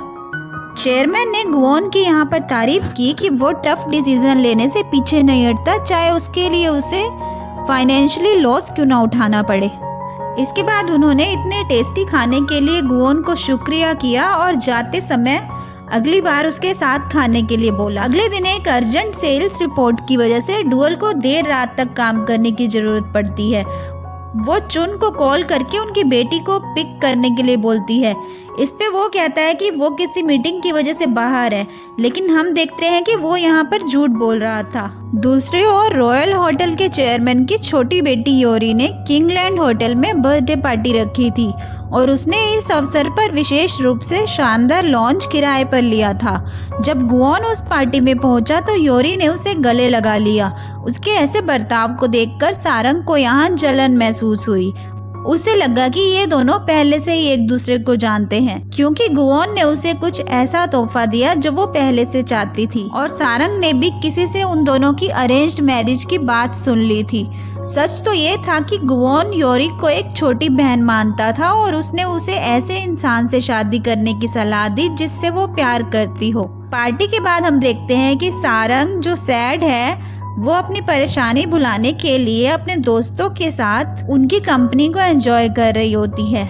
चेयरमैन ने गुओन की यहाँ पर तारीफ की कि वो टफ डिसीजन लेने से पीछे नहीं हटता, चाहे उसके लिए उसे फाइनेंशियली लॉस क्यों ना उठाना पड़े। इसके बाद उन्होंने इतने टेस्टी खाने के लिए गुओन को शुक्रिया किया और जाते समय अगली बार उसके साथ खाने के लिए बोला। अगले दिन एक अर्जेंट सेल्स रिपोर्ट की वजह से डुअल को देर रात तक काम करने की ज़रूरत पड़ती है। वो चुन को कॉल करके उनकी बेटी को पिक करने के लिए बोलती है। इस पे वो कहता है कि वो किसी मीटिंग की वजह से बाहर है, लेकिन हम देखते हैं कि वो यहाँ पर झूठ बोल रहा था। दूसरी ओर रॉयल होटल के चेयरमैन की छोटी बेटी योरी ने किंगलैंड होटल में बर्थडे पार्टी रखी थी और उसने इस अवसर पर विशेष रूप से शानदार लॉन्च किराए पर लिया था। जब गुओन उस पार्टी में पहुंचा तो योरी ने उसे गले लगा लिया। उसके ऐसे बर्ताव को देखकर सारंग को यहाँ जलन महसूस हुई। उसे लगा कि ये दोनों पहले से ही एक दूसरे को जानते हैं, क्योंकि गुओन ने उसे कुछ ऐसा तोहफा दिया जो वो पहले से चाहती थी और सारंग ने भी किसी से उन दोनों की अरेंज्ड मैरिज की बात सुन ली थी। सच तो ये था कि गुओन योरी को एक छोटी बहन मानता था और उसने उसे ऐसे इंसान से शादी करने की सलाह दी जिससे वो प्यार करती हो। पार्टी के बाद हम देखते हैं कि सारंग जो सैड है वो अपनी परेशानी भुलाने के लिए अपने दोस्तों के साथ उनकी कंपनी को एंजॉय कर रही होती है।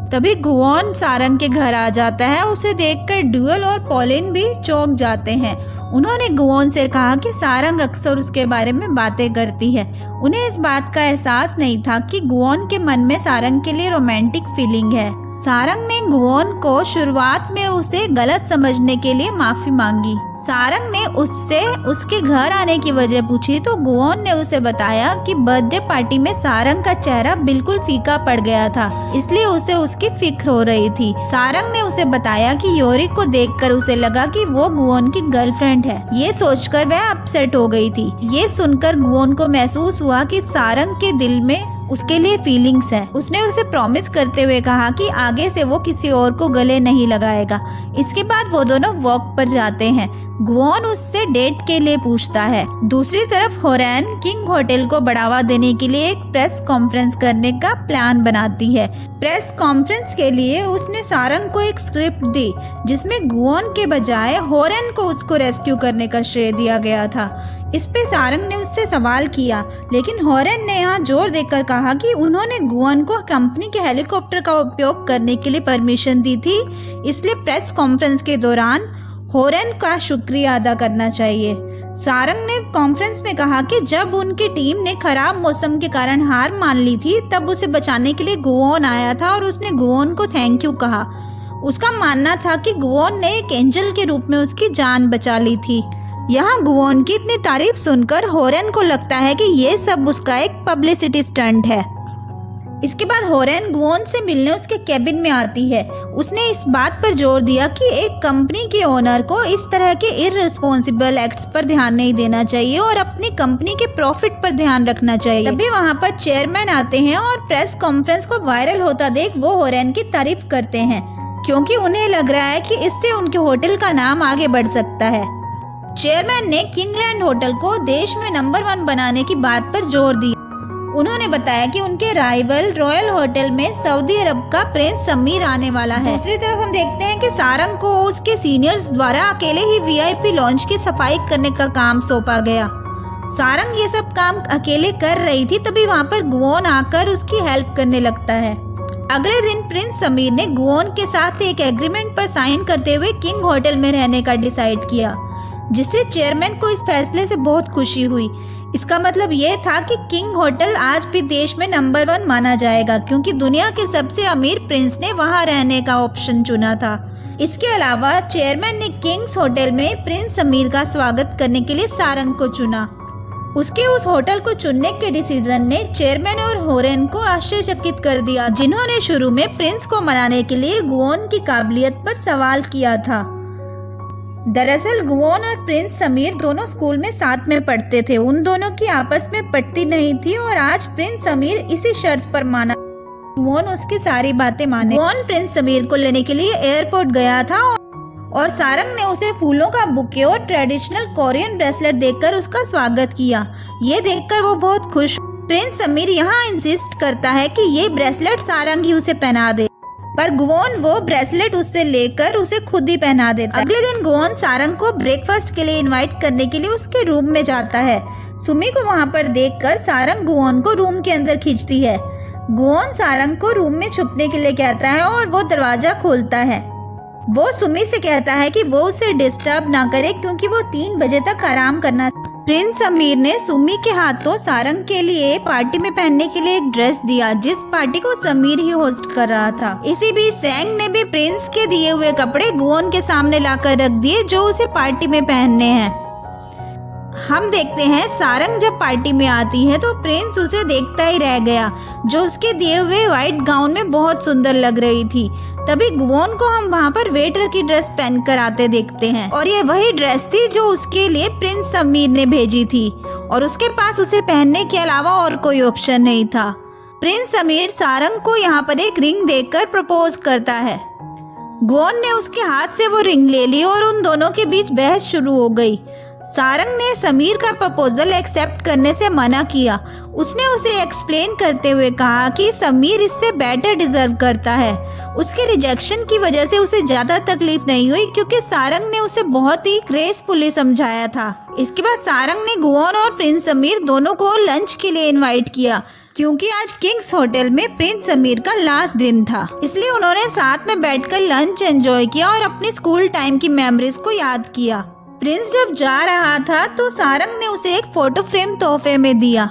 तभी गुओन सारंग के घर आ जाता है। उसे देखकर ड्यूअल और पॉलिन भी चौंक जाते हैं। उन्होंने गुओन से कहा कि सारंग अक्सर उसके बारे में बातें करती है। उन्हें इस बात का एहसास नहीं था कि गुओन के मन में सारंग के लिए रोमांटिक फीलिंग है। सारंग ने गुओन को शुरुआत में उसे गलत समझने के लिए माफी मांगी। सारंग ने उससे उसके घर आने की वजह पूछी तो गुओन ने उसे बताया कि बर्थडे पार्टी में सारंग का चेहरा बिल्कुल फीका पड़ गया था, इसलिए उसे उसकी फिक्र हो रही थी। सारंग ने उसे बताया कि योरी को देखकर उसे लगा कि वो गुओन की गर्लफ्रेंड है। ये सोचकर वह अपसेट हो गई थी। ये सुनकर गुओन को महसूस हुआ कि सारंग के दिल में उसके लिए फीलिंग्स है। उसने उसे प्रॉमिस करते हुए कहा कि आगे से वो किसी और को गले नहीं लगाएगा। इसके बाद वो दोनों वॉक पर जाते हैं। गुओन उससे डेट के लिए पूछता है। दूसरी तरफ होरेन किंग होटल को बढ़ावा देने के लिए एक प्रेस कॉन्फ्रेंस करने का प्लान बनाती है। प्रेस कॉन्फ्रेंस के लिए उसने सारंग को एक स्क्रिप्ट दी जिसमें गुओन के बजाय होरेन को उसको रेस्क्यू करने का श्रेय दिया गया था। इस पे सारंग ने उससे सवाल किया, लेकिन होरेन ने यहाँ जोर देकर कहा कि उन्होंने गुओन को कंपनी के हेलीकॉप्टर का उपयोग करने के लिए परमिशन दी थी, इसलिए प्रेस कॉन्फ्रेंस के दौरान होरेन का शुक्रिया अदा करना चाहिए। सारंग ने कॉन्फ्रेंस में कहा कि जब उनकी टीम ने खराब मौसम के कारण हार मान ली थी तब उसे बचाने के लिए गुओन आया था और उसने गुओन को थैंक यू कहा। उसका मानना था कि गुओन ने एक एंजल के रूप में उसकी जान बचा ली थी। यहाँ गुओन की इतनी तारीफ सुनकर होरेन को लगता है कि ये सब उसका एक पब्लिसिटी स्टंट है। इसके बाद होरेन गुओन से मिलने उसके कैबिन में आती है। उसने इस बात पर जोर दिया कि एक कंपनी के ओनर को इस तरह के इररिस्पॉन्सिबल एक्ट्स पर ध्यान नहीं देना चाहिए और अपनी कंपनी के प्रॉफिट पर ध्यान रखना चाहिए। तभी वहाँ पर चेयरमैन आते हैं और प्रेस कॉन्फ्रेंस को वायरल होता देख वो होरेन की तारीफ करते हैं, क्योंकि उन्हें लग रहा है कि इससे उनके होटल का नाम आगे बढ़ सकता है। चेयरमैन ने किंगलैंड होटल को देश में नंबर 1 बनाने की बात पर जोर दिया। उन्होंने बताया कि उनके राइवल रॉयल होटल में सऊदी अरब का प्रिंस समीर आने वाला है। दूसरी तरफ हम देखते हैं कि सारंग को उसके सीनियर्स द्वारा अकेले ही वीआईपी लॉन्च की सफाई करने का काम सौंपा गया। सारंग ये सब काम अकेले कर रही थी, तभी वहाँ पर गुओन आकर उसकी हेल्प करने लगता है। अगले दिन प्रिंस समीर ने गुओन के साथ एक एग्रीमेंट पर साइन करते हुए किंग होटल में रहने का डिसाइड किया, जिससे चेयरमैन को इस फैसले से बहुत खुशी हुई। इसका मतलब ये था कि किंग होटल आज भी देश में नंबर 1 माना जाएगा, क्योंकि दुनिया के सबसे अमीर प्रिंस ने वहां रहने का ऑप्शन चुना था। इसके अलावा चेयरमैन ने किंग्स होटल में प्रिंस समीर का स्वागत करने के लिए सारंग को चुना। उसके उस होटल को चुनने के डिसीजन ने चेयरमैन और होरेन को आश्चर्यचकित कर दिया, जिन्होंने शुरू में प्रिंस को मनाने के लिए गुओन की काबिलियत पर सवाल किया था। दरअसल गुओन और प्रिंस समीर दोनों स्कूल में साथ में पढ़ते थे। उन दोनों की आपस में पटती नहीं थी और आज प्रिंस समीर इसी शर्त पर माना गुओन उसकी सारी बातें माने। गुओन प्रिंस समीर को लेने के लिए एयरपोर्ट गया था और सारंग ने उसे फूलों का बुके और ट्रेडिशनल कोरियन ब्रेसलेट देकर उसका स्वागत किया। ये देखकर वो बहुत खुश। प्रिंस समीर यहाँ इंसिस्ट करता है कि ये ब्रेसलेट सारंग ही उसे पहना दे, पर गुओन वो ब्रेसलेट उससे लेकर उसे खुद ही पहना देता है। अगले दिन गुओन सारंग को ब्रेकफास्ट के लिए इनवाइट करने के लिए उसके रूम में जाता है। सुमी को वहाँ पर देखकर सारंग गुओन को रूम के अंदर खींचती है। गुओन सारंग को रूम में छुपने के लिए कहता है और वो दरवाजा खोलता है। वो सुमी से कहता है कि वो उसे डिस्टर्ब ना करे, क्योंकि वो 3 बजे तक आराम करना। प्रिंस अमीर ने सुमी के हाथों सारंग के लिए पार्टी में पहनने के लिए एक ड्रेस दिया, जिस पार्टी को समीर ही होस्ट कर रहा था। इसी बीच सैंग ने भी प्रिंस के दिए हुए कपड़े गुओन के सामने लाकर रख दिए, जो उसे पार्टी में पहनने हैं। हम देखते हैं सारंग जब पार्टी में आती है तो प्रिंस उसे देखता ही रह गया, जो उसके दिए हुए व्हाइट गाउन में बहुत सुंदर लग रही थी। तभी गुओन को हम वहाँ पर वेटर की ड्रेस पहनकर आते देखते हैं, और ये वही ड्रेस थी जो उसके लिए प्रिंस अमीर ने भेजी थी, और उसके पास उसे पहनने के अलावा और कोई ऑप्शन नहीं था। प्रिंस अमीर सारंग को यहाँ पर एक रिंग देकर प्रपोज करता है। गुओन ने उसके हाथ से वो रिंग ले ली और उन दोनों के बीच बहस शुरू हो गई। सारंग ने समीर का प्रपोजल एक्सेप्ट करने से मना किया। उसने उसे एक्सप्लेन करते हुए कहा कि समीर इससे बेटर डिजर्व करता है। उसके रिजेक्शन की वजह से उसे ज़्यादा तकलीफ नहीं हुई, क्योंकि सारंग ने उसे बहुत ही ग्रेसफुली समझाया था। इसके बाद सारंग ने गुओन और प्रिंस अमीर दोनों को लंच के लिए इनवाइट किया, क्योंकि आज किंग्स होटल में प्रिंस अमीर का लास्ट दिन था। इसलिए उन्होंने साथ में बैठकर लंच एंजॉय किया और अपनी स्कूल टाइम की मेमोरीज को याद किया। प्रिंस जब जा रहा था तो सारंग ने उसे एक फोटो फ्रेम तोहफे में दिया।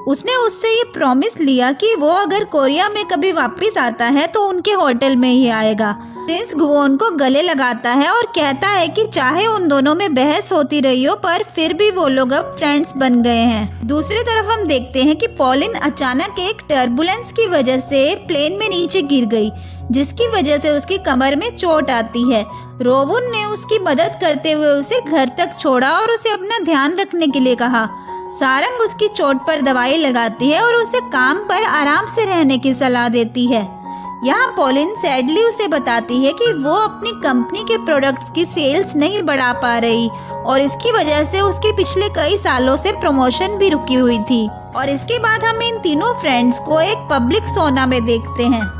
उसने उससे ये प्रॉमिस लिया कि वो अगर कोरिया में कभी वापस आता है तो उनके होटल में ही आएगा। प्रिंस गुओन को गले लगाता है और कहता है कि चाहे उन दोनों में बहस होती रही हो, पर फिर भी वो लोग अब फ्रेंड्स बन गए हैं। दूसरी तरफ हम देखते हैं कि पॉलिन अचानक एक टर्बुलेंस की वजह से प्लेन में नीचे गिर गई, जिसकी वजह से उसकी कमर में चोट आती है। रोवुन ने उसकी मदद करते हुए उसे घर तक छोड़ा और उसे अपना ध्यान रखने के लिए कहा। सारंग उसकी चोट पर दवाई लगाती है और उसे काम पर आराम से रहने की सलाह देती है। यहाँ पॉलिन सैडली उसे बताती है कि वो अपनी कंपनी के प्रोडक्ट्स की सेल्स नहीं बढ़ा पा रही, और इसकी वजह से उसके पिछले कई सालों से प्रमोशन भी रुकी हुई थी। और इसके बाद हम इन तीनों फ्रेंड्स को एक पब्लिक सोना में देखते हैं।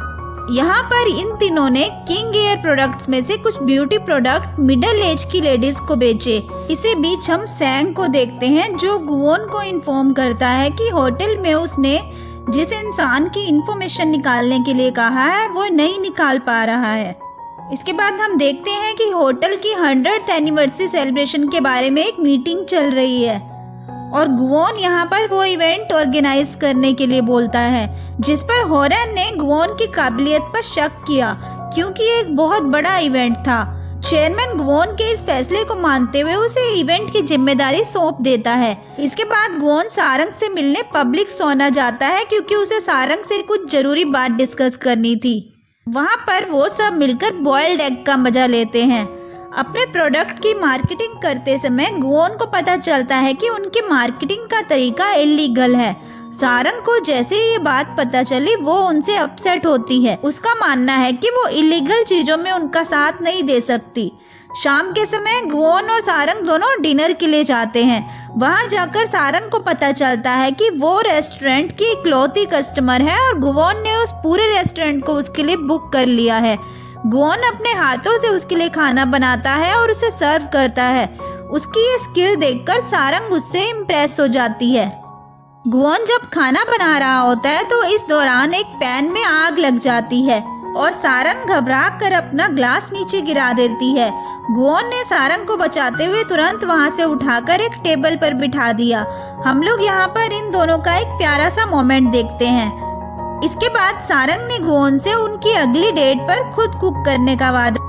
यहाँ पर इन तीनों ने किंग एयर प्रोडक्ट्स में से कुछ ब्यूटी प्रोडक्ट मिडिल एज की लेडीज को बेचे। इसी बीच हम सैंग को देखते हैं, जो गुओन को इन्फॉर्म करता है कि होटल में उसने जिस इंसान की इंफॉर्मेशन निकालने के लिए कहा है वो नहीं निकाल पा रहा है। इसके बाद हम देखते हैं कि होटल की 100th एनिवर्सरी सेलिब्रेशन के बारे में एक मीटिंग चल रही है, और गुओन यहाँ पर वो इवेंट ऑर्गेनाइज करने के लिए बोलता है, जिस पर होरन ने गुओन की काबिलियत पर शक किया, क्योंकि एक बहुत बड़ा इवेंट था। चेयरमैन गुओन के इस फैसले को मानते हुए उसे इवेंट की जिम्मेदारी सौंप देता है। इसके बाद गुओन सारंग से मिलने पब्लिक सोना जाता है, क्योंकि उसे सारंग से कुछ जरूरी बात डिस्कस करनी थी। वहाँ पर वो सब मिलकर बॉइल्ड एग का मजा लेते हैं। अपने प्रोडक्ट की मार्केटिंग करते समय गुओन को पता चलता है कि उनकी मार्केटिंग का तरीका इलीगल है। सारंग को जैसे ये बात पता चली वो उनसे अपसेट होती है। उसका मानना है कि वो इलीगल चीज़ों में उनका साथ नहीं दे सकती। शाम के समय गुओन और सारंग दोनों डिनर के लिए जाते हैं। वहाँ जाकर सारंग को पता चलता है कि वो रेस्टोरेंट की इकलौती कस्टमर है, और गुओन ने उस पूरे रेस्टोरेंट को उसके लिए बुक कर लिया है। गुओन अपने हाथों से उसके लिए खाना बनाता है और उसे सर्व करता है। उसकी ये स्किल देखकर सारंग उससे इम्प्रेस हो जाती है। गुओन जब खाना बना रहा होता है तो इस दौरान एक पैन में आग लग जाती है, और सारंग घबरा कर अपना ग्लास नीचे गिरा देती है। गुओन ने सारंग को बचाते हुए तुरंत वहां से उठाकर एक टेबल पर बिठा दिया। हम लोग यहाँ पर इन दोनों का एक प्यारा सा मोमेंट देखते हैं। इसके बाद सारंग ने गुओन से उनकी अगली डेट पर खुद कुक करने का वादा।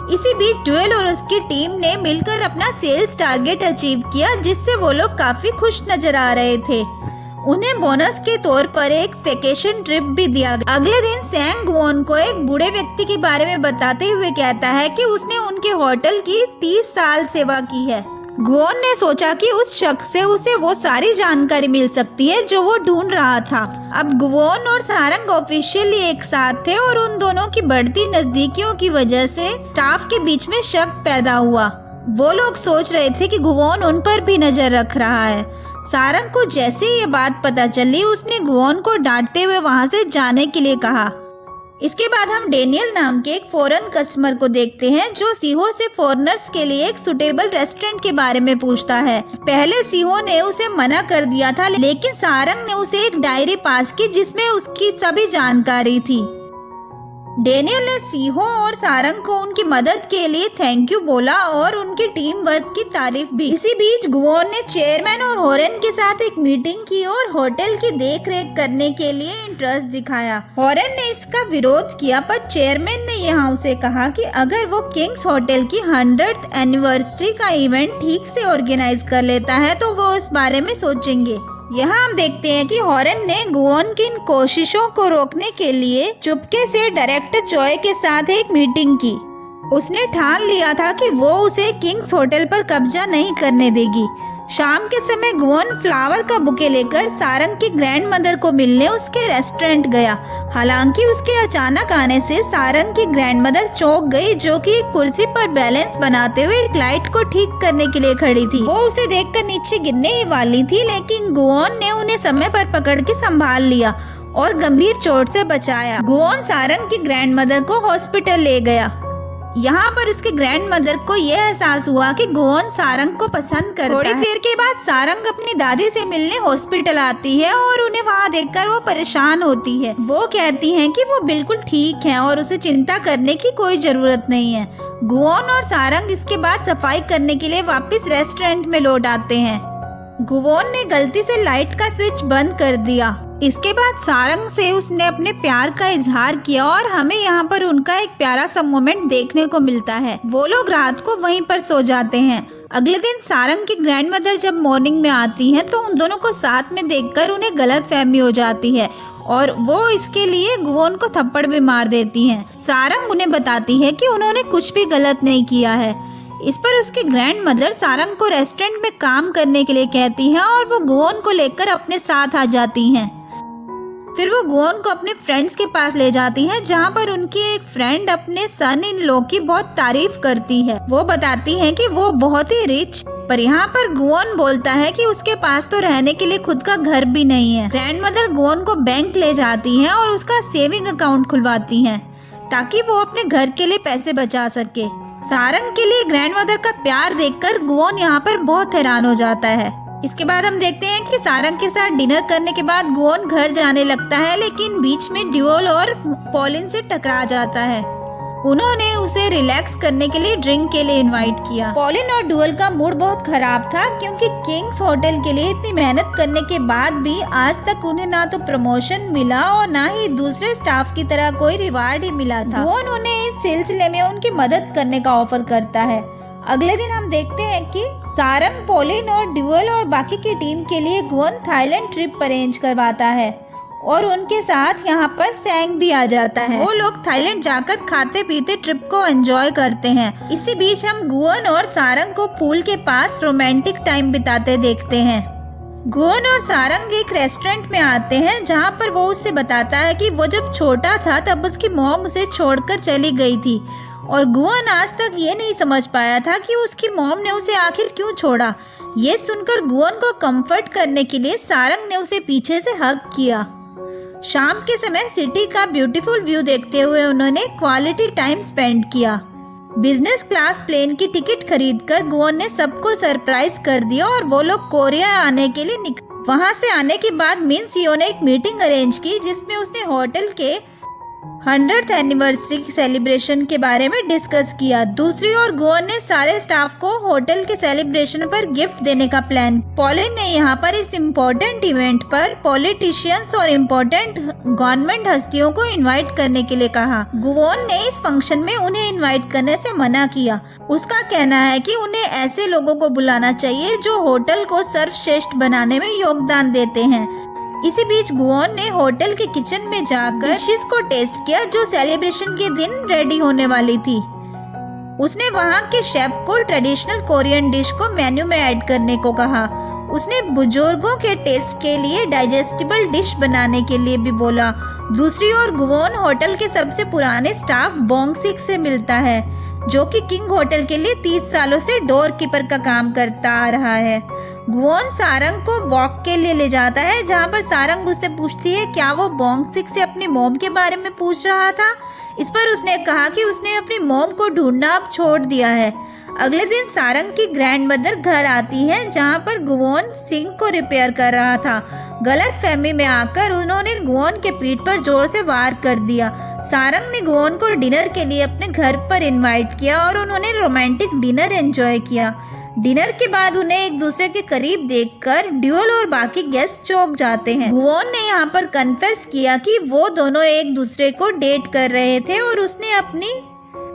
इसी बीच ड्यूएल और उसकी टीम ने मिलकर अपना सेल्स टारगेट अचीव किया, जिससे वो लोग काफी खुश नजर आ रहे थे। उन्हें बोनस के तौर पर एक वेकेशन ट्रिप भी दिया गया। अगले दिन सैंग गुओन को एक बूढ़े व्यक्ति के बारे में बताते हुए कहता है कि उसने उनके होटल की 30 साल सेवा की है। गुओन ने सोचा कि उस शख्स से उसे वो सारी जानकारी मिल सकती है जो वो ढूंढ रहा था। अब गुओन और सारंग ऑफिशियली एक साथ थे, और उन दोनों की बढ़ती नजदीकियों की वजह से स्टाफ के बीच में शक पैदा हुआ। वो लोग सोच रहे थे कि गुओन उन पर भी नजर रख रहा है। सारंग को जैसे ये बात पता चली, उसने गुओन को डांटते हुए वहां से जाने के लिए कहा। इसके बाद हम डेनियल नाम के एक फॉरेन कस्टमर को देखते हैं, जो सीहो से फॉरेनर्स के लिए एक सुटेबल रेस्टोरेंट के बारे में पूछता है। पहले सीहो ने उसे मना कर दिया था, लेकिन सारंग ने उसे एक डायरी पास की जिसमें उसकी सभी जानकारी थी। डेनियल ने सीहो और सारंग को उनकी मदद के लिए थैंक यू बोला और उनकी टीम वर्क की तारीफ भी। इसी बीच गुवोन ने चेयरमैन और हॉरेन के साथ एक मीटिंग की और होटल की देखरेख करने के लिए इंटरेस्ट दिखाया। हॉरेन ने इसका विरोध किया पर चेयरमैन ने यहाँ उसे कहा कि अगर वो किंग्स होटल की 100th एनिवर्सरी का इवेंट ठीक से ऑर्गेनाइज कर लेता है तो वो इस बारे में सोचेंगे। यहाँ हम देखते हैं कि हॉरेन ने गुवोन की इन कोशिशों को रोकने के लिए चुपके से डायरेक्टर चॉय के साथ एक मीटिंग की। उसने ठान लिया था कि वो उसे किंग्स होटल पर कब्जा नहीं करने देगी। शाम के समय गुवोन फ्लावर का बुके लेकर सारंग की ग्रैंड मदर को मिलने उसके रेस्टोरेंट गया। हालांकि उसके अचानक आने से सारंग की ग्रैंड मदर चौंक गई, जो कि एक कुर्सी पर बैलेंस बनाते हुए एक लाइट को ठीक करने के लिए खड़ी थी। वो उसे देखकर नीचे गिरने ही वाली थी, लेकिन गुवोन ने उन्हें समय पर पकड़ के संभाल लिया और गंभीर चोट से बचाया। गुवोन सारंग की ग्रैंड मदर को हॉस्पिटल ले गया। यहाँ पर उसके ग्रैंड मदर को यह एहसास हुआ कि गुवोन सारंग को पसंद करता है। थोड़ी देर के बाद सारंग अपनी दादी से मिलने हॉस्पिटल आती है और उन्हें वहाँ देखकर वो परेशान होती है। वो कहती हैं कि वो बिल्कुल ठीक हैं और उसे चिंता करने की कोई जरूरत नहीं है। गुवोन और सारंग इसके बाद सफाई करने के लिए वापस रेस्टोरेंट में लौट आते हैं। गुवोन ने गलती से लाइट का स्विच बंद कर दिया। इसके बाद सारंग से उसने अपने प्यार का इजहार किया और हमें यहाँ पर उनका एक प्यारा सा मोमेंट देखने को मिलता है। वो लोग रात को वहीं पर सो जाते हैं। अगले दिन सारंग की ग्रैंड मदर जब मॉर्निंग में आती हैं तो उन दोनों को साथ में देखकर उन्हें गलतफहमी हो जाती है और वो इसके लिए गुवोन को थप्पड़ भी मार देती हैं। सारंग उन्हें बताती है कि उन्होंने कुछ भी गलत नहीं किया है। इस पर उसकी ग्रैंड मदर सारंग को रेस्टोरेंट में काम करने के लिए कहती हैं और वो गुवोन को लेकर अपने साथ आ जाती हैं। फिर वो गुवोन को अपने फ्रेंड्स के पास ले जाती हैं, जहाँ पर उनकी एक फ्रेंड अपने सन इन लॉ की बहुत तारीफ करती है। वो बताती है कि वो बहुत ही रिच, पर यहाँ पर गुवोन बोलता है कि उसके पास तो रहने के लिए खुद का घर भी नहीं है। ग्रैंड मदर गुवोन को बैंक ले जाती हैं और उसका सेविंग अकाउंट खुलवाती हैं ताकि वो अपने घर के लिए पैसे बचा सके। सारंग के लिए ग्रैंड मदर का प्यार देखकर गुवोन यहाँ पर बहुत हैरान हो जाता है। इसके बाद हम देखते हैं कि सारंग के साथ डिनर करने के बाद गुवोन घर जाने लगता है, लेकिन बीच में ड्यूल और पॉलिन से टकरा जाता है। उन्होंने उसे रिलैक्स करने के लिए ड्रिंक के लिए इनवाइट किया। पॉलिन और ड्यूल का मूड बहुत खराब था क्योंकि किंग्स होटल के लिए इतनी मेहनत करने के बाद भी आज तक उन्हें ना तो प्रमोशन मिला और ना ही दूसरे स्टाफ की तरह कोई रिवार्ड ही मिला था। गुवोन उन्हें इस सिलसिले में उनकी मदद करने का ऑफर करता है। अगले दिन हम देखते हैं कि सारंग, पॉलिन और ड्यूल और बाकी की टीम के लिए गुवोन थाईलैंड ट्रिप अरेंज करवाता है और उनके साथ यहाँ पर सैंग भी आ जाता है। वो लोग थाईलैंड जाकर खाते पीते ट्रिप को एंजॉय करते हैं। इसी बीच हम गुवोन और सारंग को पूल के पास रोमांटिक टाइम बिताते देखते हैं। गुवोन और सारंग एक रेस्टोरेंट में आते हैं जहाँ पर वो उससे बताता है कि वो जब छोटा था तब उसकी मॉम उसे छोड़कर चली गई थी और गुवोन आज तक ये नहीं समझ पाया था कि उसकी मॉम ने उसे आखिर क्यों छोड़ा। ये सुनकर गुवोन को कंफर्ट करने के लिए सारंग ने उसे पीछे से हग किया। शाम के समय सिटी का ब्यूटीफुल व्यू देखते हुए उन्होंने क्वालिटी टाइम स्पेंड किया। बिजनेस क्लास प्लेन की टिकट खरीदकर गुवोन ने सबको सरप्राइज कर दिया और वो लोग कोरिया आने के लिए निकले। वहां से आने के बाद मिन सियो ने एक मीटिंग अरेंज की जिसमें उसने होटल के 100th एनिवर्सरी सेलिब्रेशन के बारे में डिस्कस किया। दूसरी ओर गुवोन ने सारे स्टाफ को होटल के सेलिब्रेशन पर गिफ्ट देने का प्लान। पॉलिन ने यहाँ पर इस इम्पोर्टेंट इवेंट पर पॉलिटिशियंस और इम्पोर्टेंट गवर्नमेंट हस्तियों को इनवाइट करने के लिए कहा। गुवोन ने इस फंक्शन में उन्हें इनवाइट करने से मना किया। उसका कहना है कि उन्हें ऐसे लोगों को बुलाना चाहिए जो होटल को सर्वश्रेष्ठ बनाने में योगदान देते हैं। इसी बीच गुवोन ने होटल के किचन में जाकर डिशेस को टेस्ट किया जो सेलिब्रेशन के दिन रेडी होने वाली थी। उसने वहां के शेफ को ट्रेडिशनल कोरियन डिश को मेन्यू में ऐड करने को कहा। उसने बुजुर्गों के टेस्ट के लिए डाइजेस्टिबल डिश बनाने के लिए भी बोला। दूसरी ओर गुवोन होटल के सबसे पुराने स्टाफ बोंगसिक से मिलता है जो कि किंग होटल के लिए 30 सालों से डोर कीपर का काम करता आ रहा है। गुवोन सारंग को वॉक के लिए ले जाता है जहां पर सारंग उससे पूछती है क्या वो बोंगसिक से अपनी मॉम के बारे में पूछ रहा था। इस पर उसने कहा कि उसने अपनी मॉम को ढूंढना अब छोड़ दिया है। अगले दिन सारंग की ग्रैंडमदर घर आती है जहाँ पर गुवोन सिंह को रिपेयर कर रहा था। गलत फहमी में आकर उन्होंने गुवोन के पीठ पर जोर से वार कर दिया। सारंग ने गुवोन को डिनर के लिए अपने घर पर इनवाइट किया और उन्होंने रोमांटिक डिनर एंजॉय किया। डिनर के बाद उन्हें एक दूसरे के करीब देखकर ड्यूल और बाकी गेस्ट चौंक जाते हैं। गुवोन ने यहाँ पर कन्फेस किया कि वो दोनों एक दूसरे को डेट कर रहे थे और उसने अपनी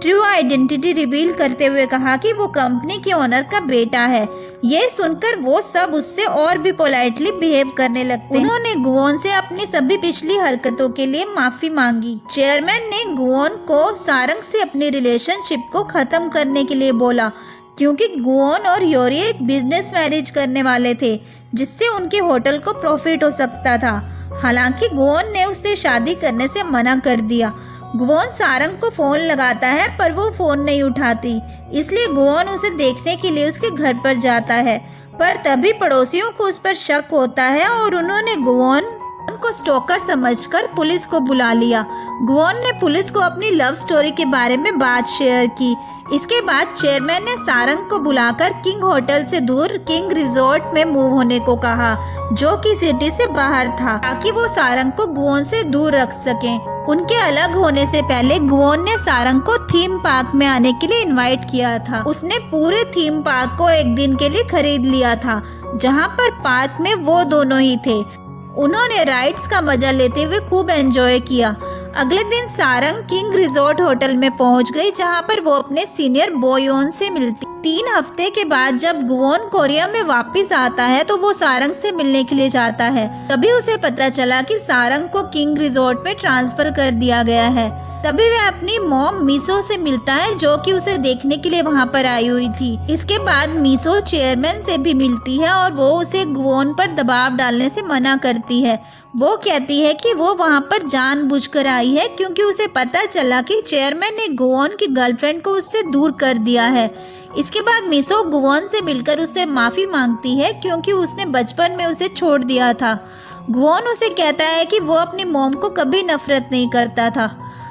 ट्रू आइडेंटिटी रिवील करते हुए कहा कि वो कंपनी के ओनर का बेटा है। ये सुनकर वो सब उससे और भी पोलाइटली बिहेव करने लगते हैं। उन्होंने गुवोन से अपनी सभी पिछली हरकतों के लिए माफी मांगी। चेयरमैन ने गुवोन को सारंग से अपनी रिलेशनशिप को खत्म करने के लिए बोला, क्योंकि गुवोन और योरी एक बिजनेस मैरिज करने वाले थे जिससे उनके होटल को प्रॉफिट हो सकता था। हालांकि गुवोन ने उससे शादी करने से मना कर दिया। गुवोन सारंग को फ़ोन लगाता है पर वो फ़ोन नहीं उठाती, इसलिए गुवोन उसे देखने के लिए उसके घर पर जाता है। पर तभी पड़ोसियों को उस पर शक होता है और उन्होंने गुवोन को स्टोकर समझकर पुलिस को बुला लिया। गुवोन ने पुलिस को अपनी लव स्टोरी के बारे में बात शेयर की। इसके बाद चेयरमैन ने सारंग को बुलाकर किंग होटल से दूर किंग रिजॉर्ट में मूव होने को कहा, जो कि सिटी से बाहर था, ताकि वो सारंग को गुवोन से दूर रख सकें। उनके अलग होने से पहले गुवोन ने सारंग को थीम पार्क में आने के लिए इनवाइट किया था। उसने पूरे थीम पार्क को एक दिन के लिए खरीद लिया था, जहाँ पर पार्क में वो दोनों ही थे। उन्होंने राइड्स का मजा लेते हुए खूब एंजॉय किया। अगले दिन सारंग किंग रिजॉर्ट होटल में पहुंच गई, जहां पर वो अपने सीनियर बोयोन से मिलती। 3 हफ्ते के बाद जब गुवोन कोरिया में वापस आता है तो वो सारंग से मिलने के लिए जाता है। तभी उसे पता चला कि सारंग को किंग रिजॉर्ट में ट्रांसफर कर दिया गया है। तभी वह अपनी मॉम मीसो से मिलता है, जो कि उसे देखने के लिए वहां पर आई हुई थी। इसके बाद मीसो चेयरमैन से भी मिलती है और वो उसे गुवोन पर दबाव डालने से मना करती है। वो कहती है कि वो वहां पर जानबूझकर आई है क्योंकि उसे पता चला कि चेयरमैन ने गुवोन की गर्लफ्रेंड को उससे दूर कर दिया है। इसके बाद मीसो गुवोन से मिलकर उससे माफ़ी मांगती है क्योंकि उसने बचपन में उसे छोड़ दिया था। गुवोन उसे कहता है कि वो अपनी मॉम को कभी नफरत नहीं करता था।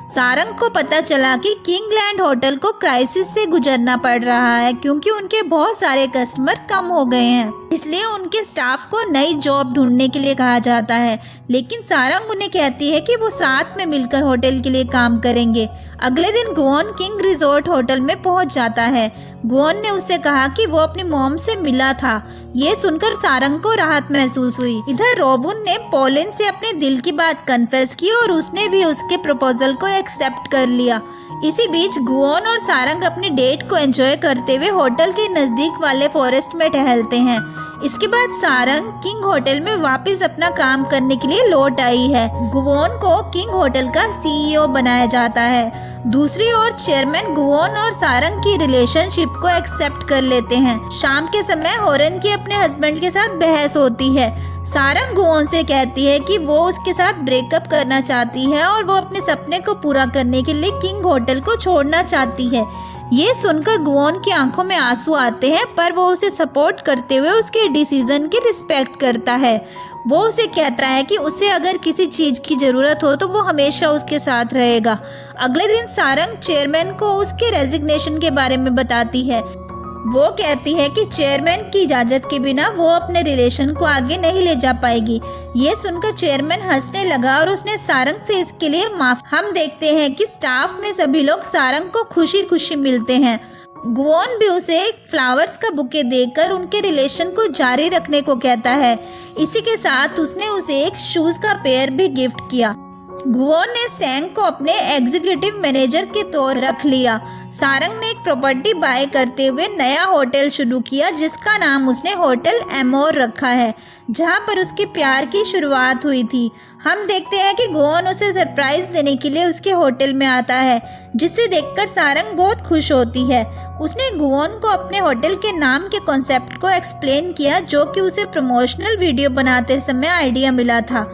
सारंग को पता चला कि किंगलैंड होटल को क्राइसिस से गुजरना पड़ रहा है क्योंकि उनके बहुत सारे कस्टमर कम हो गए हैं, इसलिए उनके स्टाफ को नई जॉब ढूंढने के लिए कहा जाता है। लेकिन सारंग उन्हें कहती है कि वो साथ में मिलकर होटल के लिए काम करेंगे। अगले दिन गुवोन किंग रिजॉर्ट होटल में पहुंच जाता है। गुवोन ने उससे कहा कि वो अपनी मॉम से मिला था। ये सुनकर सारंग को राहत महसूस हुई। इधर रोवुन ने पॉलिन से अपने दिल की बात कन्फेस की और उसने भी उसके प्रपोजल को एक्सेप्ट कर लिया। इसी बीच गुवोन और सारंग अपनी डेट को एंजॉय करते हुए होटल के नज़दीक वाले फॉरेस्ट में टहलते हैं। इसके बाद सारंग किंग होटल में वापस अपना काम करने के लिए लौट आई है। गुवोन को किंग होटल का CEO बनाया जाता है। दूसरी ओर चेयरमैन गुवोन और सारंग की रिलेशनशिप को एक्सेप्ट कर लेते हैं। शाम के समय होरन की अपने हस्बैंड के साथ बहस होती है। सारंग गुवोन से कहती है कि वो उसके साथ ब्रेकअप करना चाहती है और वो अपने सपने को पूरा करने के लिए किंग होटल को छोड़ना चाहती है। ये सुनकर गुवोन की आंखों में आंसू आते हैं, पर वो उसे सपोर्ट करते हुए उसके डिसीजन की रिस्पेक्ट करता है। वो उसे कहता है कि उसे अगर किसी चीज़ की ज़रूरत हो तो वो हमेशा उसके साथ रहेगा। अगले दिन सारंग चेयरमैन को उसके रेजिग्नेशन के बारे में बताती है। वो कहती है कि चेयरमैन की इजाज़त के बिना वो अपने रिलेशन को आगे नहीं ले जा पाएगी। ये सुनकर चेयरमैन हंसने लगा और उसने सारंग से इसके लिए हम देखते हैं कि स्टाफ में सभी लोग सारंग को खुशी खुशी मिलते हैं। गुवोन भी उसे एक फ्लावर्स का बुके देकर उनके रिलेशन को जारी रखने को कहता है। इसी के साथ उसने उसे एक शूज़ का पेयर भी गिफ्ट किया। गुवोन ने सैंग को अपने एग्जीक्यूटिव मैनेजर के तौर रख लिया। सारंग ने एक प्रॉपर्टी बाय करते हुए नया होटल शुरू किया जिसका नाम उसने होटल एमोर रखा है, जहां पर उसके प्यार की शुरुआत हुई थी। हम देखते हैं कि गुवोन उसे सरप्राइज देने के लिए उसके होटल में आता है, जिसे देखकर सारंग बहुत खुश होती है। उसने गुवोन को अपने होटल के नाम के कॉन्सेप्ट को एक्सप्लेन किया, जो कि उसे प्रमोशनल वीडियो बनाते समय आइडिया मिला था।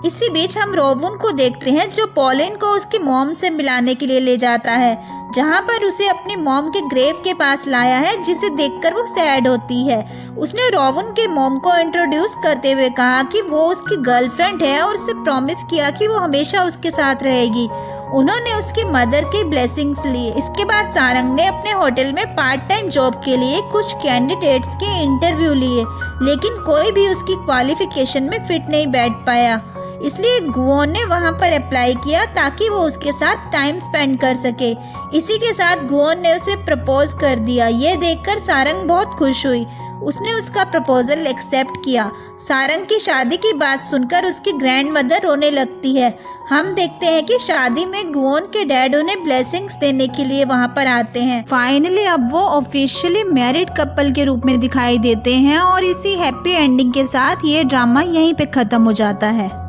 इसी बीच हम रोवुन को देखते हैं जो पॉलिन को उसकी मॉम से मिलाने के लिए ले जाता है, जहां पर उसे अपनी मॉम के ग्रेव के पास लाया है, जिसे देखकर वो सैड होती है। उसने रोवुन के मॉम को इंट्रोड्यूस करते हुए कहा कि वो उसकी गर्लफ्रेंड है और उसे प्रॉमिस किया कि वो हमेशा उसके साथ रहेगी। उन्होंने उसकी मदर की ब्लेसिंग्स ली। इसके बाद सारंग ने अपने होटल में पार्ट टाइम जॉब के लिए कुछ कैंडिडेट्स के इंटरव्यू लिए, लेकिन कोई भी उसकी क्वालिफिकेशन में फिट नहीं बैठ पाया। इसलिए गुओन ने वहां पर अप्लाई किया ताकि वो उसके साथ टाइम स्पेंड कर सके। इसी के साथ गुओन ने उसे प्रपोज कर दिया। ये देखकर सारंग बहुत खुश हुई। उसने उसका प्रपोजल एक्सेप्ट किया। सारंग की शादी की बात सुनकर उसकी ग्रैंड मदर रोने लगती है। हम देखते हैं कि शादी में गुओन के डैड उन्हें ब्लेसिंग्स देने के लिए वहां पर आते हैं। फाइनली अब वो ऑफिशियली मैरिड कपल के रूप में दिखाई देते हैं और इसी हैप्पी एंडिंग के साथ ये ड्रामा यहीं पे खत्म हो जाता है।